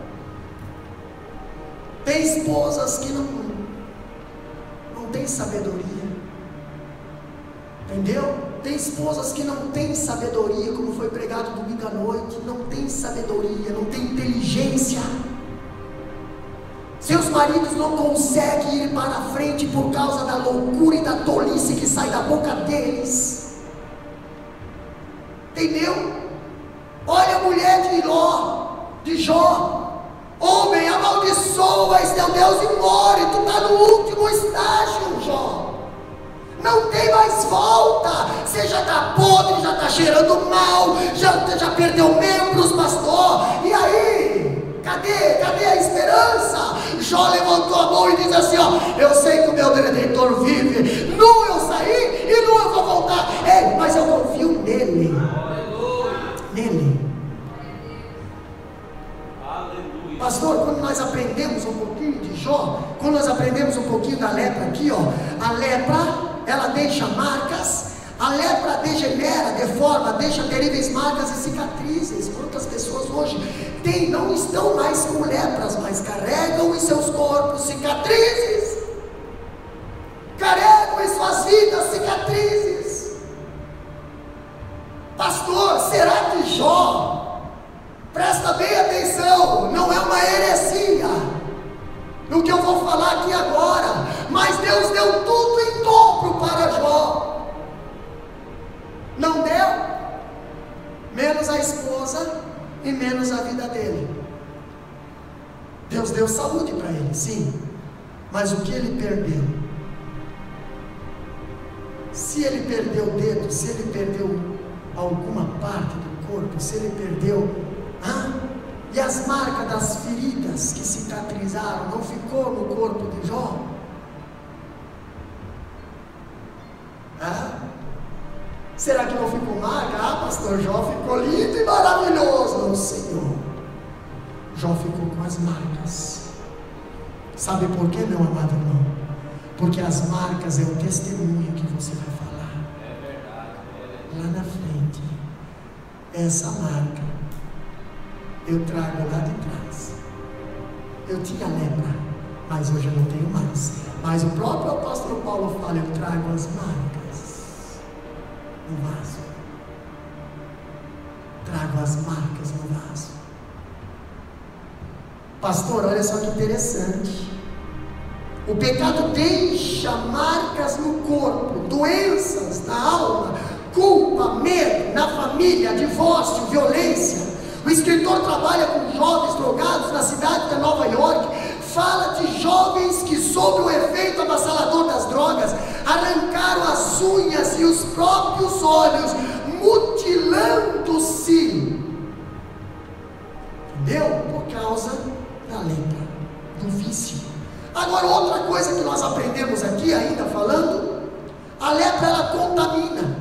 Tem esposas que não têm sabedoria, entendeu? Tem esposas que não têm sabedoria, como foi pregado domingo à noite, não tem sabedoria, não tem inteligência. Seus maridos não conseguem ir para a frente por causa da loucura e da tolice que sai da boca deles, entendeu? Olha a mulher de Jó: homem, amaldiçoas teu Deus e morre. Tu está no último estágio, Jó. Não tem mais volta. Você já está podre, já está cheirando mal, já perdeu membros, pastor. E aí? Cadê a esperança? Jó levantou a mão e disse assim: ó, eu sei que o meu Redentor vive. Nu eu saí e nu eu vou voltar. Ei, mas eu confio nele. Nele. Pastor, quando nós aprendemos um pouquinho de Jó, quando nós aprendemos um pouquinho da lepra aqui, ó, a lepra, ela deixa marcas, a lepra degenera, deforma, deixa terríveis marcas e cicatrizes. Quantas pessoas hoje não estão mais com lepras, mas carregam em seus corpos cicatrizes, carregam em suas vidas cicatrizes. Pastor, será que Jó, presta bem atenção, não é uma heresia no que eu vou falar aqui agora, mas Deus deu tudo em dobro para Jó. Não deu? Menos a esposa e menos a vida dele. Deus deu saúde para ele, sim, mas o que ele perdeu? Se ele perdeu o dedo, se ele perdeu alguma parte do corpo, se ele perdeu e as marcas das feridas que cicatrizaram, não ficou no corpo de Jó? Será que não ficou marca? Pastor, Jó ficou lindo e maravilhoso. Não, Senhor, Jó ficou com as marcas. Sabe por quê, meu amado irmão? Porque as marcas é o testemunho que você vai falar. É verdade. Lá na frente, essa marca eu trago lá de trás. Eu tinha lepra, mas hoje eu não tenho mais. Mas o próprio apóstolo Paulo fala: eu trago as marcas no vaso. Trago as marcas no vaso. Pastor, olha só que interessante. O pecado deixa marcas no corpo, doenças na alma, culpa, medo na família, divórcio, violência. O escritor trabalha com jovens drogados na cidade de Nova York. Fala de jovens que, sob o efeito avassalador das drogas, arrancaram as unhas e os próprios olhos, mutilando-se. Entendeu? Por causa da lepra, do vício. Agora, outra coisa que nós aprendemos aqui, ainda falando, a lepra ela contamina.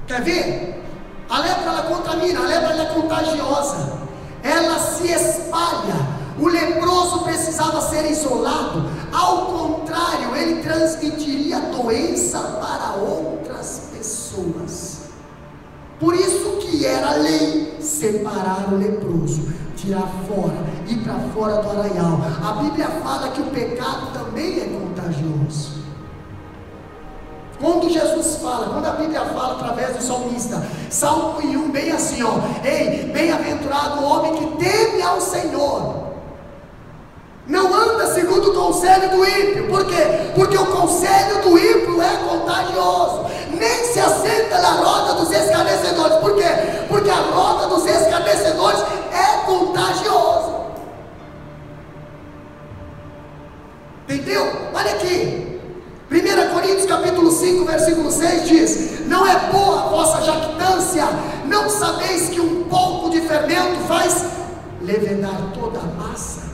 Quer ver? A lepra ela contamina, a lepra ela é contagiosa, ela se espalha. O leproso precisava ser isolado, ao contrário, ele transmitiria doença para outras pessoas. Por isso que era lei separar o leproso, tirar fora, ir para fora do arraial. A Bíblia fala que o pecado também é contagioso. Quando Jesus fala, quando a Bíblia fala através do salmista, Salmo 1, bem assim, ó: ei, bem-aventurado o homem que teme ao Senhor, não anda segundo o conselho do ímpio. Por quê? Porque o conselho do ímpio é contagioso. Nem se assenta na roda dos escarnecedores. Por quê? Porque a roda dos escarnecedores é contagioso. Entendeu? Olha aqui, 1 Coríntios capítulo 5, no versículo 6 diz: não é boa a vossa jactância, não sabeis que um pouco de fermento faz levedar toda a massa.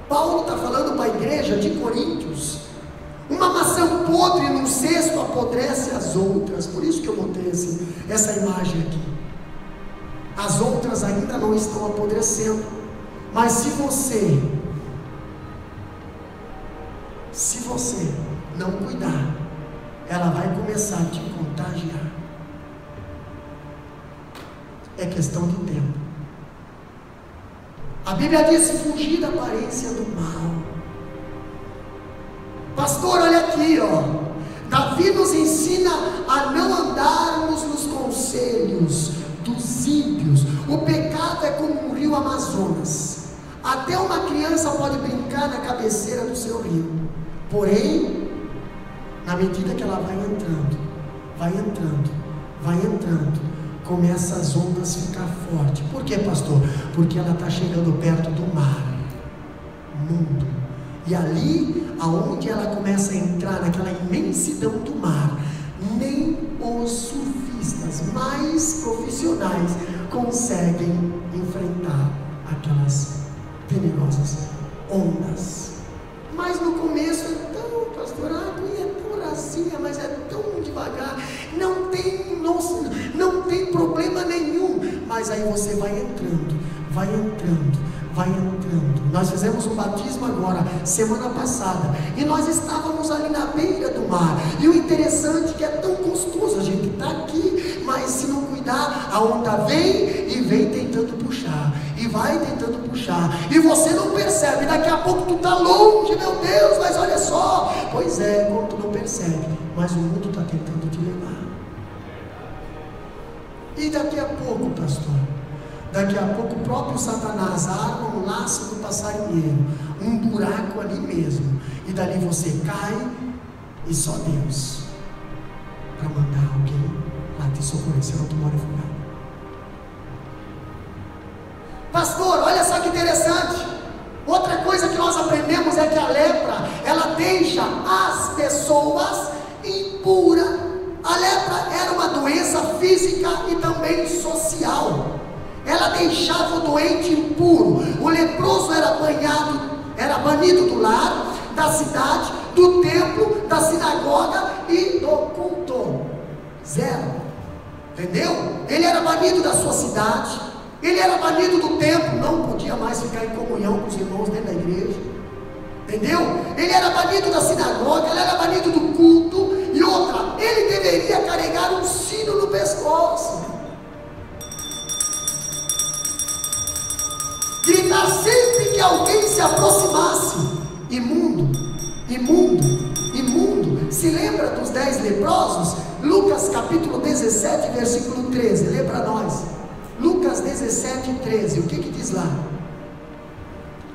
Paulo está falando para a igreja de Coríntios: uma maçã podre num cesto apodrece as outras. Por isso que eu botei essa imagem aqui. As outras ainda não estão apodrecendo, mas se você não cuidar, ela vai começar a te contagiar. É questão de tempo. A Bíblia diz: fugir da aparência do mal. Pastor, olha aqui, Davi nos ensina a não andarmos nos conselhos dos ímpios. O pecado é como um rio Amazonas. Até uma criança pode brincar na cabeceira do seu rio, porém, na medida que ela vai entrando, começa as ondas a ficar fortes. Por quê, pastor? Porque ela está chegando perto do mar, mundo. E ali, aonde ela começa a entrar naquela imensidão do mar, nem os surfistas mais profissionais conseguem enfrentar aquelas tenebrosas ondas. Mas no começo é tão, pastor, a água é tão rasinha, mas é tão devagar, não tem problema nenhum. Mas aí você vai entrando. Nós fizemos um batismo agora, semana passada, e nós estávamos ali na beira do mar. E o interessante é que é tão gostoso, a gente está aqui, mas se não cuidar, a onda vem tentando puxar, e vai tentando puxar, e você não percebe, daqui a pouco tu está longe, meu Deus, mas olha só. Pois é, como tu não percebe, mas o mundo está tentando te levar. E daqui a pouco, pastor, o próprio Satanás arma um laço do passarinheiro, um buraco ali mesmo, e dali você cai, e só Deus para mandar alguém lá te socorrer, senão tu morre afogado. Pastor, olha só que interessante. Outra coisa que nós aprendemos é que a lepra, ela deixa as pessoas impuras. A lepra era uma doença física e também social. Ela deixava o doente impuro. O leproso era banido do lar, da cidade, do templo, da sinagoga e do culto. Zero. Entendeu? Ele era banido da sua cidade, ele era banido do templo, não podia mais ficar em comunhão com os irmãos dentro da igreja. Entendeu? Ele era banido da sinagoga, ele era banido do culto. E outra, ele deveria carregar um sino no pescoço, gritar sempre que alguém se aproximasse: imundo, imundo, imundo. Se lembra dos 10 leprosos? Lucas capítulo 17, versículo 13, lê para nós. Lucas 17, 13, o que diz lá?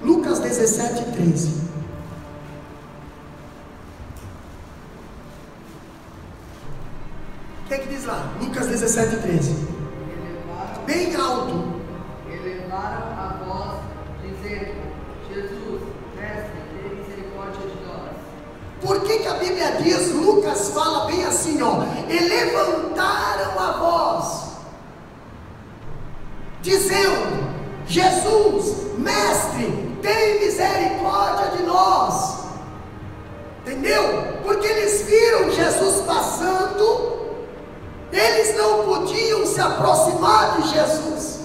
Lucas 17, 13. O que diz lá? Lucas 17, 13. Bem alto. Elevaram a voz, dizendo: Jesus, mestre, tenha misericórdia de nós. Por que a Bíblia diz, Lucas fala bem assim, e levantaram a voz, dizendo: Jesus, mestre, tem misericórdia de nós. Entendeu? Porque eles viram Jesus passando, eles não podiam se aproximar de Jesus,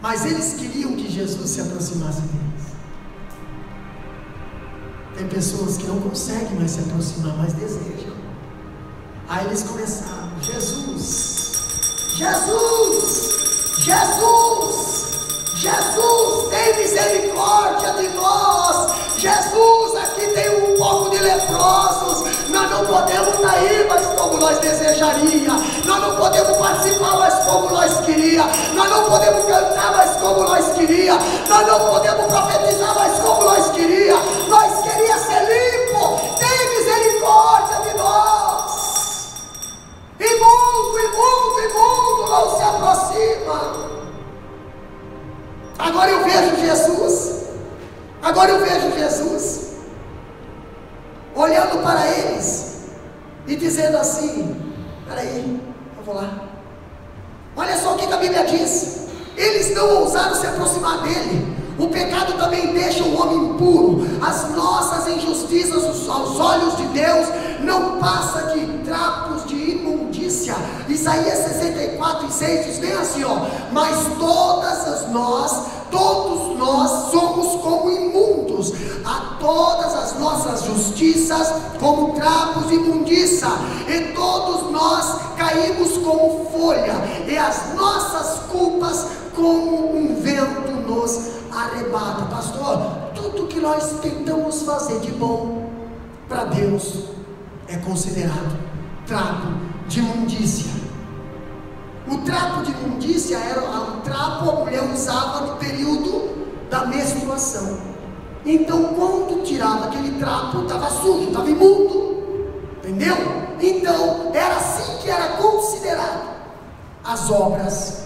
mas eles queriam que Jesus se aproximasse deles. Tem pessoas que não conseguem mais se aproximar, mas desejam. Aí eles começaram: Jesus, Jesus, Jesus, Jesus, tem misericórdia de nós. Jesus, aqui tem um pouco de leprosos. Nós não podemos sair, mas como nós desejaríamos. Nós não podemos participar, mas como nós queríamos. Nós não podemos cantar, mas como nós queríamos. Nós não podemos profetizar, mas como nós queríamos. Nós queríamos ser limpos. Tem misericórdia de nós. Imundo, imundo, imundo, não se aproxima. Agora eu vejo Jesus olhando para eles dizendo assim: peraí, eu vou lá. Olha só o que a Bíblia diz: eles não ousaram se aproximar dele. O pecado também deixa o homem impuro. As nossas injustiças aos olhos de Deus não passa de trapos de imundícia. Isaías 64:6 diz bem assim, ó: mas todos nós somos como imundos, a todas as nossas justiças como trapos de imundícia, e todos nós caímos como folha, e as nossas culpas como um vento nos arrebata. Pastor, tudo que nós tentamos fazer de bom para Deus é considerado trapo de imundícia. O trapo de imundícia era um trapo que a mulher usava no período da menstruação. Então, quando tirava aquele trapo, estava sujo, estava imundo, entendeu? Então, era assim que era considerado as obras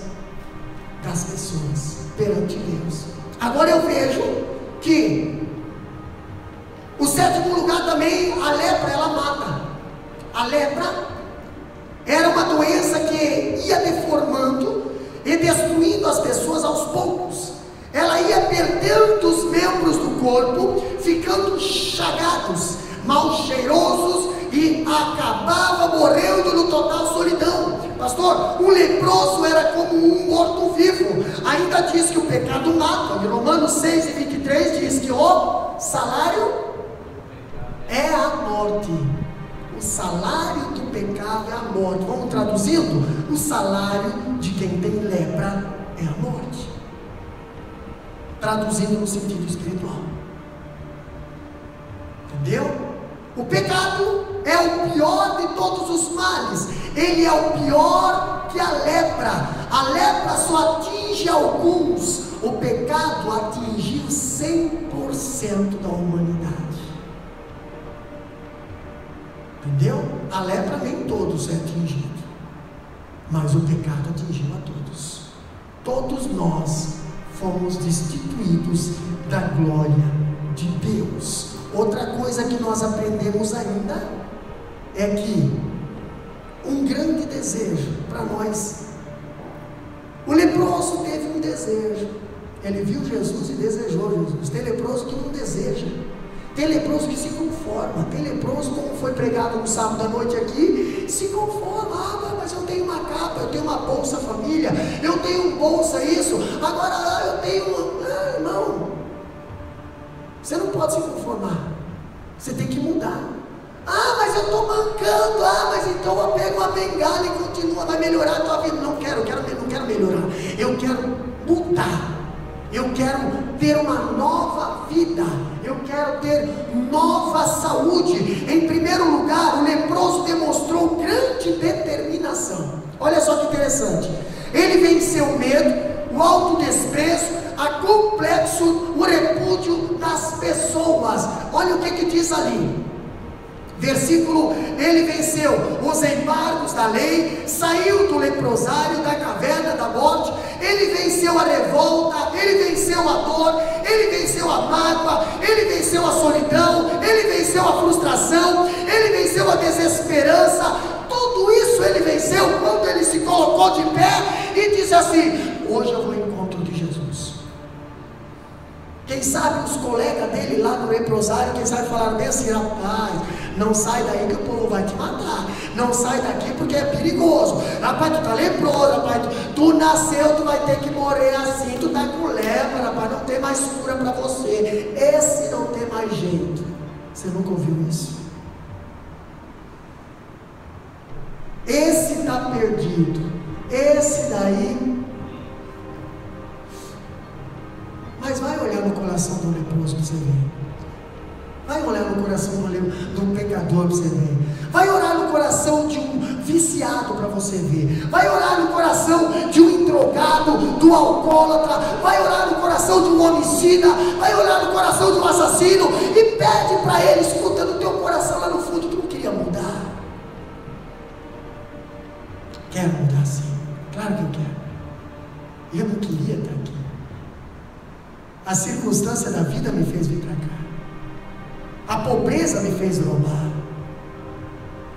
das pessoas perante Deus. Agora eu vejo que o sétimo lugar também, a lepra, ela mata. A lepra era uma doença que ia deformando e destruindo as pessoas aos poucos. Ela ia perdendo os membros do corpo, ficando chagados, mal cheirosos, e acabava morrendo no total solidão. Pastor, um leproso era como um morto-vivo. Ainda diz que o pecado mata. Em Romanos 6:23 diz que o salário é a morte. O salário do pecado é a morte. Vamos traduzindo? O salário de quem tem lepra é a morte. Traduzindo no sentido espiritual. Entendeu? O pecado é o pior de todos os males. Ele é o pior que a lepra. A lepra só atinge alguns. O pecado atingiu 100% da humanidade. Entendeu? A lepra nem todos é atingido, mas o pecado atingiu a todos. Todos nós fomos destituídos da glória de Deus. Outra coisa que nós aprendemos ainda é que um grande desejo para nós. O leproso teve um desejo. Ele viu Jesus e desejou Jesus. Tem leproso que não deseja. Tem leproso que se conforma. Tem leproso, como foi pregado no sábado à noite aqui, se conforma. Ah, mas eu tenho uma capa, eu tenho uma bolsa família, eu tenho um bolsa isso, agora eu tenho uma... Ah, irmão, você não pode se conformar. Você tem que mudar. Ah, mas eu estou mancando. Ah, mas então eu pego uma bengala e continua, vai melhorar a tua vida. Não quero melhorar. Eu quero mudar. Eu quero ter uma nova vida. Eu quero ter nova saúde. Em primeiro lugar, o leproso demonstrou grande determinação. Olha só que interessante. Ele venceu o medo, o autodesprezo, a complexo, o repúdio das pessoas. Olha o que diz ali. Versículo: ele venceu os embargos da lei, saiu do leprosário, da caverna da morte, ele venceu a revolta, ele venceu a dor, ele venceu a mágoa, ele venceu a solidão, ele venceu a frustração, ele venceu a desesperança. Tudo isso ele venceu quando ele se colocou de pé e disse assim: hoje eu vou ao encontro de Jesus. Quem sabe os colegas dele lá no leprosário, quem sabe falaram bem assim: rapaz, não sai daí que o povo vai te matar, não sai daqui porque é perigoso, rapaz, tu tá leproso, rapaz, tu nasceu, tu vai ter que morrer assim, tu tá com lepra, rapaz, não tem mais cura para você, esse não tem mais jeito. Você nunca ouviu isso? Esse tá perdido, esse daí. Mas vai olhar no coração do leproso para você ver. Vai olhar no coração do pecador para você ver. Vai olhar no coração de um viciado para você ver. Vai olhar no coração de um drogado, do alcoólatra. Vai olhar no coração de um homicida. Vai olhar no coração de um assassino e pede para ele: escuta, no teu coração lá no fundo, tu não queria mudar? Quero mudar sim, claro que eu quero. Eu não queria estar aqui. A circunstância da vida me fez vir para cá. A pobreza me fez roubar.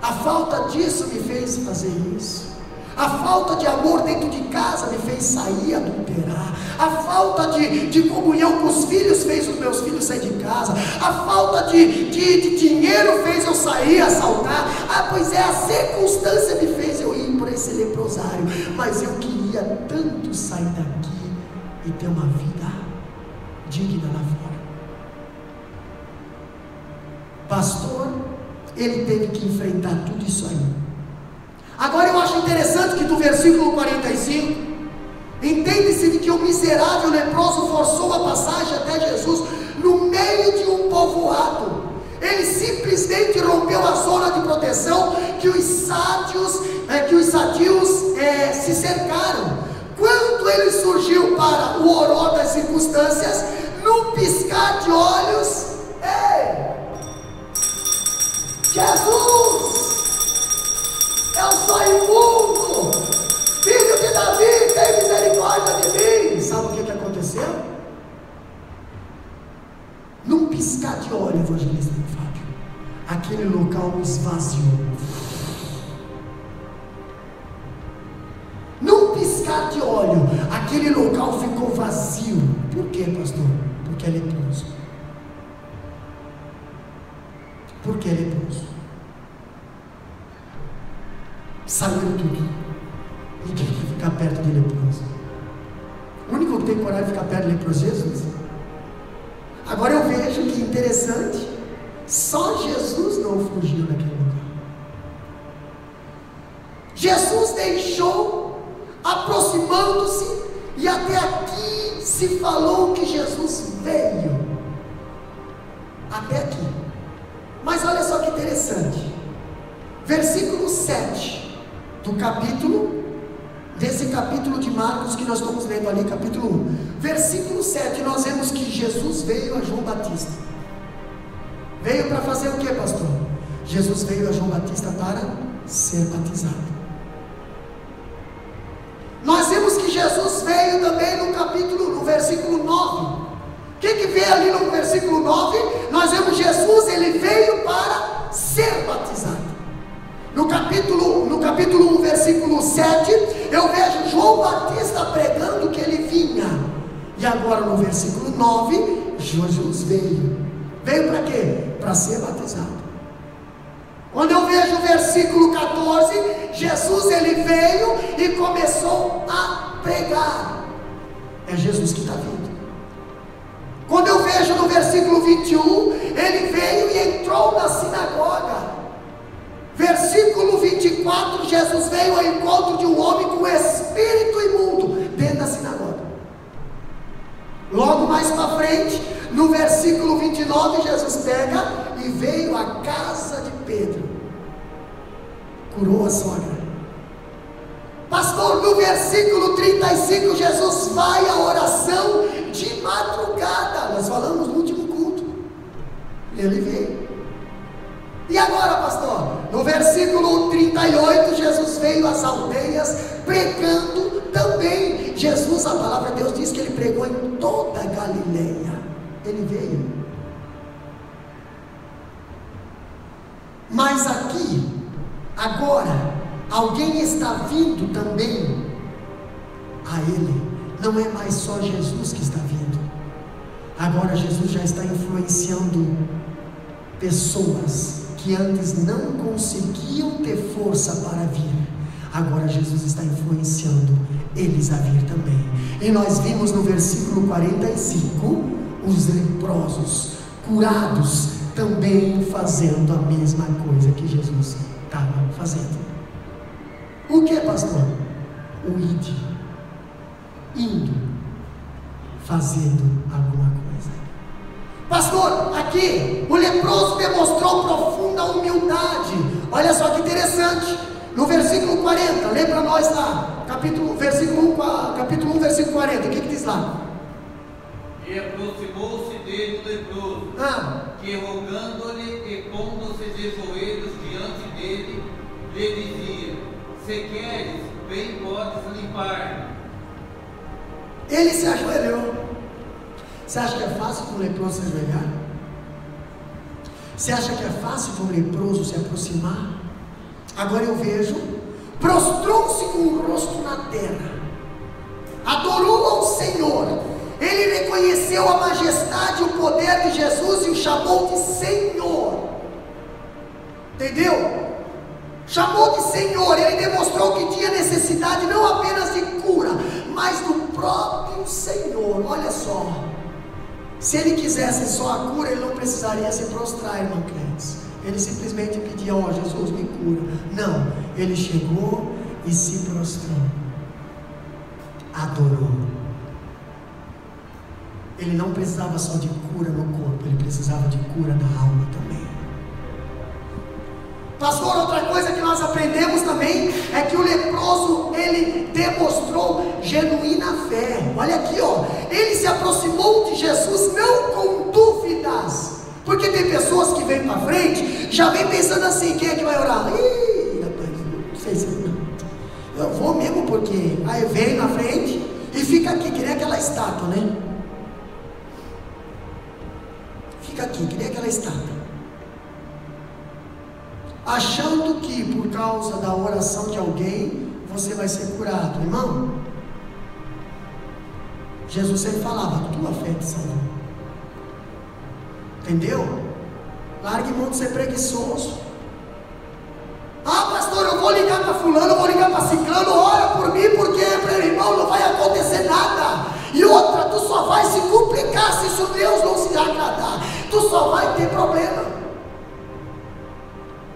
A falta disso me fez fazer isso. A falta de amor dentro de casa me fez sair e adulterar. A falta de comunhão com os filhos fez os meus filhos sair de casa. A falta de dinheiro fez eu sair, assaltar. Pois é, a circunstância me fez eu ir para esse leprosário. Mas eu queria tanto sair daqui e ter uma vida digna lá fora. Pastor, ele teve que enfrentar tudo isso aí. Agora eu acho interessante que do versículo 45, entende-se de que o miserável leproso forçou a passagem até Jesus no meio de um povoado. Ele simplesmente rompeu a zona de proteção que os sadios se cercaram. Quando ele surgiu para o horror das circunstâncias, num piscar de olhos, Jesus! Eu sou imundo, filho de Davi, tem misericórdia de mim. Sabe o que aconteceu? Num piscar de olho, evangelista Fábio, aquele local esvaziou. Num piscar de olho, aquele local ficou vazio. Por quê, pastor? Porque é leproso. Porque é leproso. Saiu tudo. Ninguém quer ficar perto de leproso. O único que tem coragem de ficar perto de leproso é Jesus. Agora eu vejo que interessante, só Jesus não fugiu daquele lugar. Jesus deixou, aproximando-se, e até aqui se falou que Jesus veio. Até aqui. Mas olha só que interessante. Versículo 7 desse capítulo de Marcos que nós estamos lendo ali, capítulo 1, versículo 7, nós vemos que Jesus veio a João Batista. Veio para fazer o que, pastor? Jesus veio a João Batista para ser batizado. Nós vemos que Jesus veio também no versículo 9. O que vê ali no versículo 9? Nós vemos Jesus, ele veio para ser batizado. No capítulo 1, versículo 7, eu vejo João Batista pregando que ele vinha. E agora no versículo 9, Jesus veio. Veio para quê? Para ser batizado. Quando eu vejo o versículo 14, Jesus ele veio e começou a pregar. É Jesus que está vindo. Quando eu vejo no versículo 21, ele veio e entrou na sinagoga. Versículo 24, Jesus veio ao encontro de um homem com espírito imundo dentro da sinagoga. Logo mais para frente, no versículo 29, Jesus pega e veio à casa de Pedro, curou a sogra. Pastor, no versículo 35, Jesus vai à oração de madrugada. Nós falamos no último culto. Ele veio. E agora, pastor? No versículo 38, Jesus veio às aldeias pregando também. Jesus, a palavra de Deus diz que ele pregou em toda a Galileia. Ele veio. Mas aqui, agora, alguém está vindo também a ele. Não é mais só Jesus que está vindo. Agora Jesus já está influenciando pessoas que antes não conseguiam ter força para vir. Agora Jesus está influenciando eles a vir também. E nós vimos no versículo 45 os leprosos curados também fazendo a mesma coisa que Jesus estava fazendo. O que, pastor? O id, indo, fazendo alguma coisa. Pastor, aqui o leproso demonstrou profunda humildade. Olha só que interessante. No versículo 40, lê para nós lá, capítulo 1, versículo 40, o que diz lá? E aproximou-se dele o leproso, que rogando-lhe e pondo-se de joelhos diante dele, lhe dizia: se queres, bem podes limpar. Ele se ajoelhou. Você acha que é fácil para um leproso se ajoelhar? Você acha que é fácil para um leproso se aproximar? Agora eu vejo, prostrou-se com o rosto na terra, adorou ao Senhor. Ele reconheceu a majestade e o poder de Jesus e o chamou de Senhor. Entendeu? Chamou de Senhor. Ele demonstrou que tinha necessidade não apenas de cura, mas do próprio Senhor. Olha só, se ele quisesse só a cura, ele não precisaria se prostrar, irmão crentes. Ele simplesmente pedia: ó, Jesus, me cura. Não, ele chegou e se prostrou, adorou. Ele não precisava só de cura no corpo, ele precisava de cura na alma também. Pastor, outra coisa que nós aprendemos também é que o leproso, ele demonstrou genuína fé. Olha aqui, ó, ele se aproximou de Jesus não com dúvidas, porque tem pessoas que vêm para frente, já vem pensando assim: quem é que vai orar? Ih, rapaz, não sei se eu vou mesmo, porque aí vem na frente e fica aqui, que nem aquela estátua, né? Fica aqui, que nem aquela estátua, achando que por causa da oração de alguém você vai ser curado. Irmão, Jesus sempre falava: tua fé te salvou. Entendeu? Largue mão de ser preguiçoso. Ah, pastor, eu vou ligar para fulano, eu vou ligar para ciclano, ora por mim, porque, irmão, não vai acontecer nada. E outra, tu só vai se complicar se isso Deus não se agradar. Tu só vai ter problema.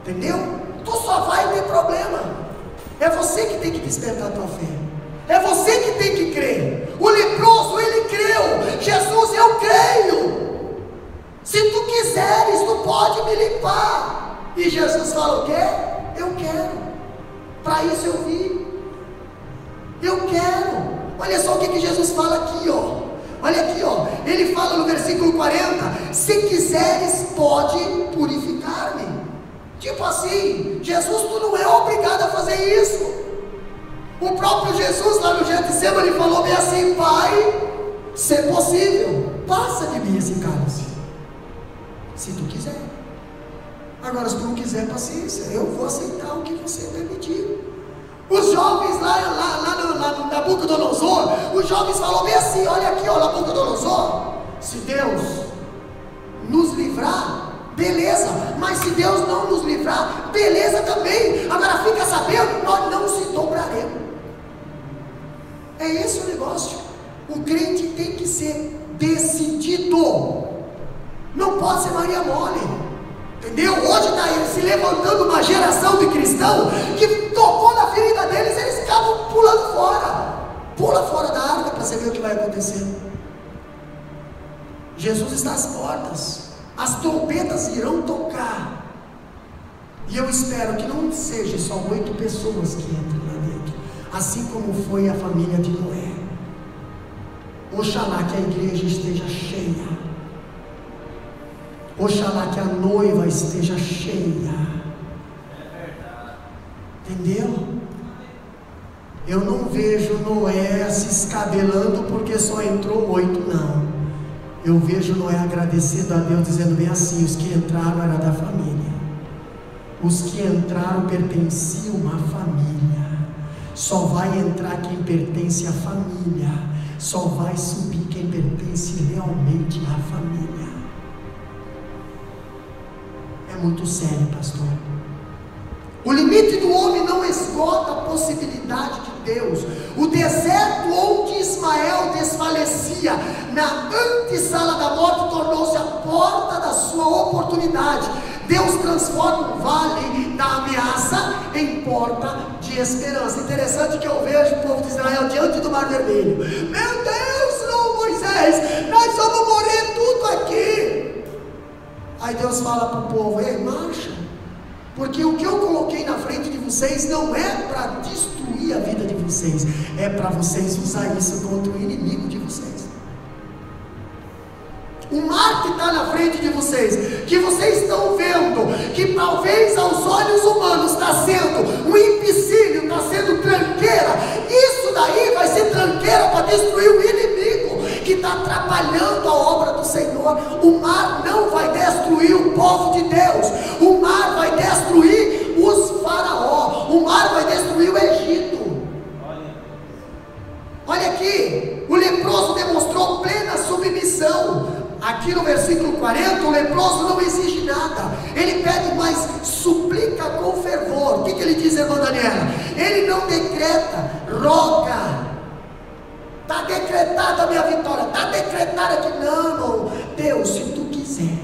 Entendeu? Tu só vai ter problema. É você que tem que despertar a tua fé. É você que tem que crer. O leproso, ele creu: Jesus, eu creio. Se tu quiseres, tu pode me limpar. E Jesus fala o quê? Eu quero. Para isso eu vim. Eu quero. Olha só o que Jesus fala aqui, ó. Olha aqui, ó. Ele fala no versículo 40: se quiseres, pode purificar-me. Tipo assim, Jesus, tu não é obrigado a fazer isso. O próprio Jesus lá no Getsemane falou bem assim: Pai, se possível, passa de mim esse cálice, se tu quiser. Agora, se tu não quiser, paciência, eu vou aceitar o que você permitir. Os jovens lá no Nabucodonosor, os jovens falaram bem assim: olha aqui, ó, Nabucodonosor, se Deus nos livrar, beleza, mas se Deus não nos livrar, beleza também. Agora fica sabendo, nós não se dobraremos. É esse o negócio. O crente tem que ser decidido, não pode ser Maria mole. Entendeu? Hoje está se levantando uma geração de cristãos que tocou na ferida deles, eles estavam pulando fora. Pula fora da arca para você ver o que vai acontecer. Jesus está às portas, as trombetas irão tocar, e eu espero que não seja só 8 pessoas que entrem lá dentro, assim como foi a família de Noé. Oxalá que a igreja esteja cheia. Oxalá que a noiva esteja cheia. Entendeu? Eu não vejo Noé se escabelando porque só entrou 8, não. Eu vejo Noé agradecendo a Deus, dizendo bem assim: os que entraram era da família. Os que entraram pertenciam à família. Só vai entrar quem pertence à família. Só vai subir quem pertence realmente à família. É muito sério, pastor. O limite do homem não esgota a possibilidade de Deus. O deserto onde Ismael desfalecia, na antessala da morte, tornou-se a porta da sua oportunidade. Deus transforma o vale da ameaça em porta de esperança. Interessante que eu vejo o povo de Israel diante do Mar Vermelho. Meu Deus, não, Moisés, nós vamos morrer tudo aqui. Aí Deus fala para o povo: ei, marcha, porque o que eu coloquei na frente de vocês não é para destruir a vida de vocês, é para vocês usar isso contra o inimigo de vocês. O mar que está na frente de vocês, que vocês estão vendo, que talvez aos olhos humanos está sendo um empecilho, está sendo tranqueira, isso daí vai ser tranqueira para destruir o inimigo que está atrapalhando a obra do Senhor. O mar não vai destruir o povo de Deus, o mar vai destruir os faraós. Aqui no versículo 40, o leproso não exige nada, ele pede, mas suplica com fervor. O que ele diz, irmã Daniela? Ele não decreta, roga. Está decretada a minha vitória, está decretada que não, Deus, se tu quiser.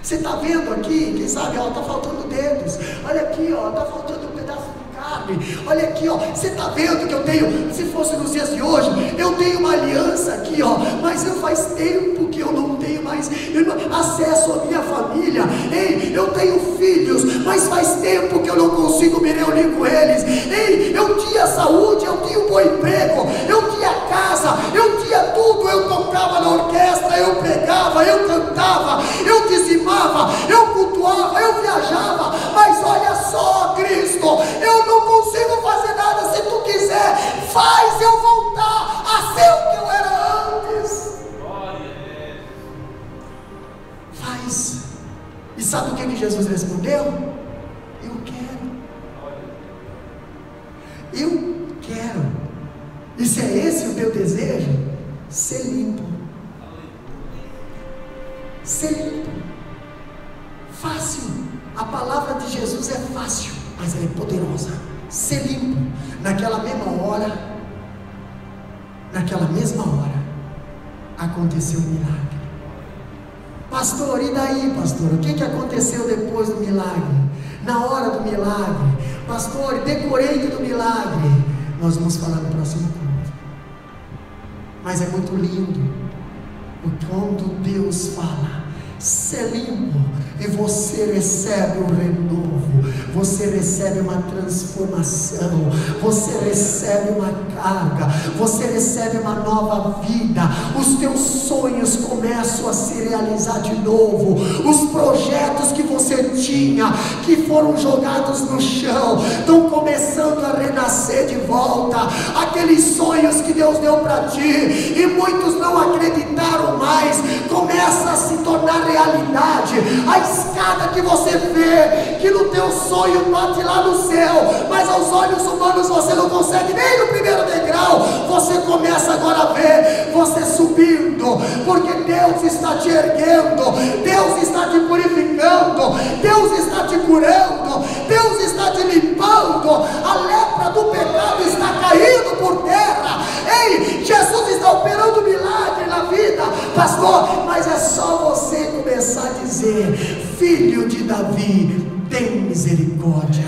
Você está vendo aqui, quem sabe, está faltando dedos, olha aqui, está faltando um pedaço de carne, olha aqui, você está vendo que eu tenho, se fosse nos dias de hoje, eu tenho uma aliança aqui, mas faz tempo que eu não tenho mais acesso à minha família. Ei, eu tenho filhos, mas faz tempo que eu não consigo me reunir com eles. Ei, eu tinha saúde, eu tinha um bom emprego, eu tinha casa, eu tinha tudo, eu tocava na orquestra, eu pregava, eu cantava, eu dizimava, eu cultuava, eu viajava, mas olha só, Cristo, eu não consigo fazer nada. Se tu quiser, faz eu voltar a ser o que eu era antes. Faz. E sabe o que Jesus respondeu? Eu quero. E se é esse o teu desejo, ser limpo. Ser limpo. Fácil. A palavra de Jesus é fácil, mas ela é poderosa. Ser limpo. Naquela mesma hora, aconteceu um milagre. Pastor, e daí, pastor? O que aconteceu depois do milagre? Na hora do milagre, pastor, decorei do milagre. Nós vamos falar no próximo culto. Mas é muito lindo quando Deus fala, ser limpo, e você recebe um renovo, você recebe uma transformação, você recebe uma carga, você recebe uma nova vida, os teus sonhos começam a se realizar de novo, os projetos que você tinha, que foram jogados no chão, estão começando a renascer de volta, aqueles sonhos que Deus deu para ti, e muitos não acreditaram mais, começa a se tornar realidade. A escada que você vê, que no teu sonho bate lá no céu, mas aos olhos humanos você não consegue nem no primeiro degrau, você começa agora a ver você subindo, porque Deus está te erguendo, Deus está te purificando, Deus está te curando, Deus está te limpando, a lepra do pecado está caindo por terra. Ei, Jesus está operando milagre na vida, pastor, mas é só você começar a dizer, filho de Davi, tem misericórdia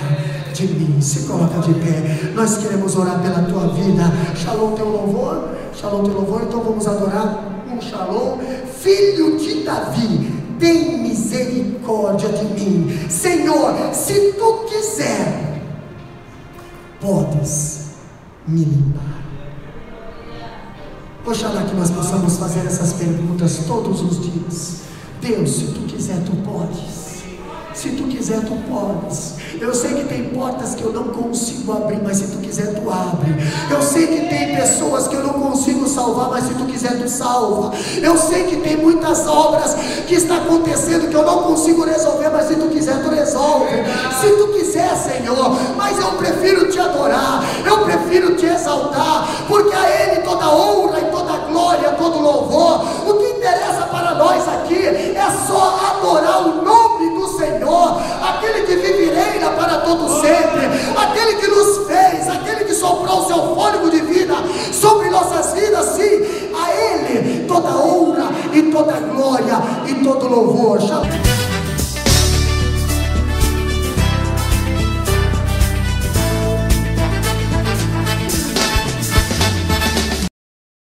de mim. Se coloca de pé, nós queremos orar pela tua vida. Shalom teu louvor, então vamos adorar um shalom. Filho de Davi, tem misericórdia de mim. Senhor, se tu quiser, podes me limpar. Oxalá que nós possamos fazer essas perguntas todos os dias. Deus, se tu quiser, tu podes. Se tu quiser, tu podes. Eu sei que tem portas que eu não consigo abrir, mas se tu quiser, tu abre. Eu sei que tem pessoas que eu não consigo salvar, mas se tu quiser, tu salva. Eu sei que tem muitas obras que está acontecendo que eu não consigo resolver, mas se tu quiser, tu resolve. Se tu quiser, Senhor, mas eu prefiro te adorar, eu prefiro te exaltar, porque a Ele toda honra e toda glória, todo louvor. O que interessa para nós aqui é só adorar o nome do Senhor, aquele que vive e reina para todo sempre, aquele que nos fez, aquele que soprou o seu fôlego de vida sobre nossas vidas. Sim, a Ele toda honra e toda glória e todo louvor.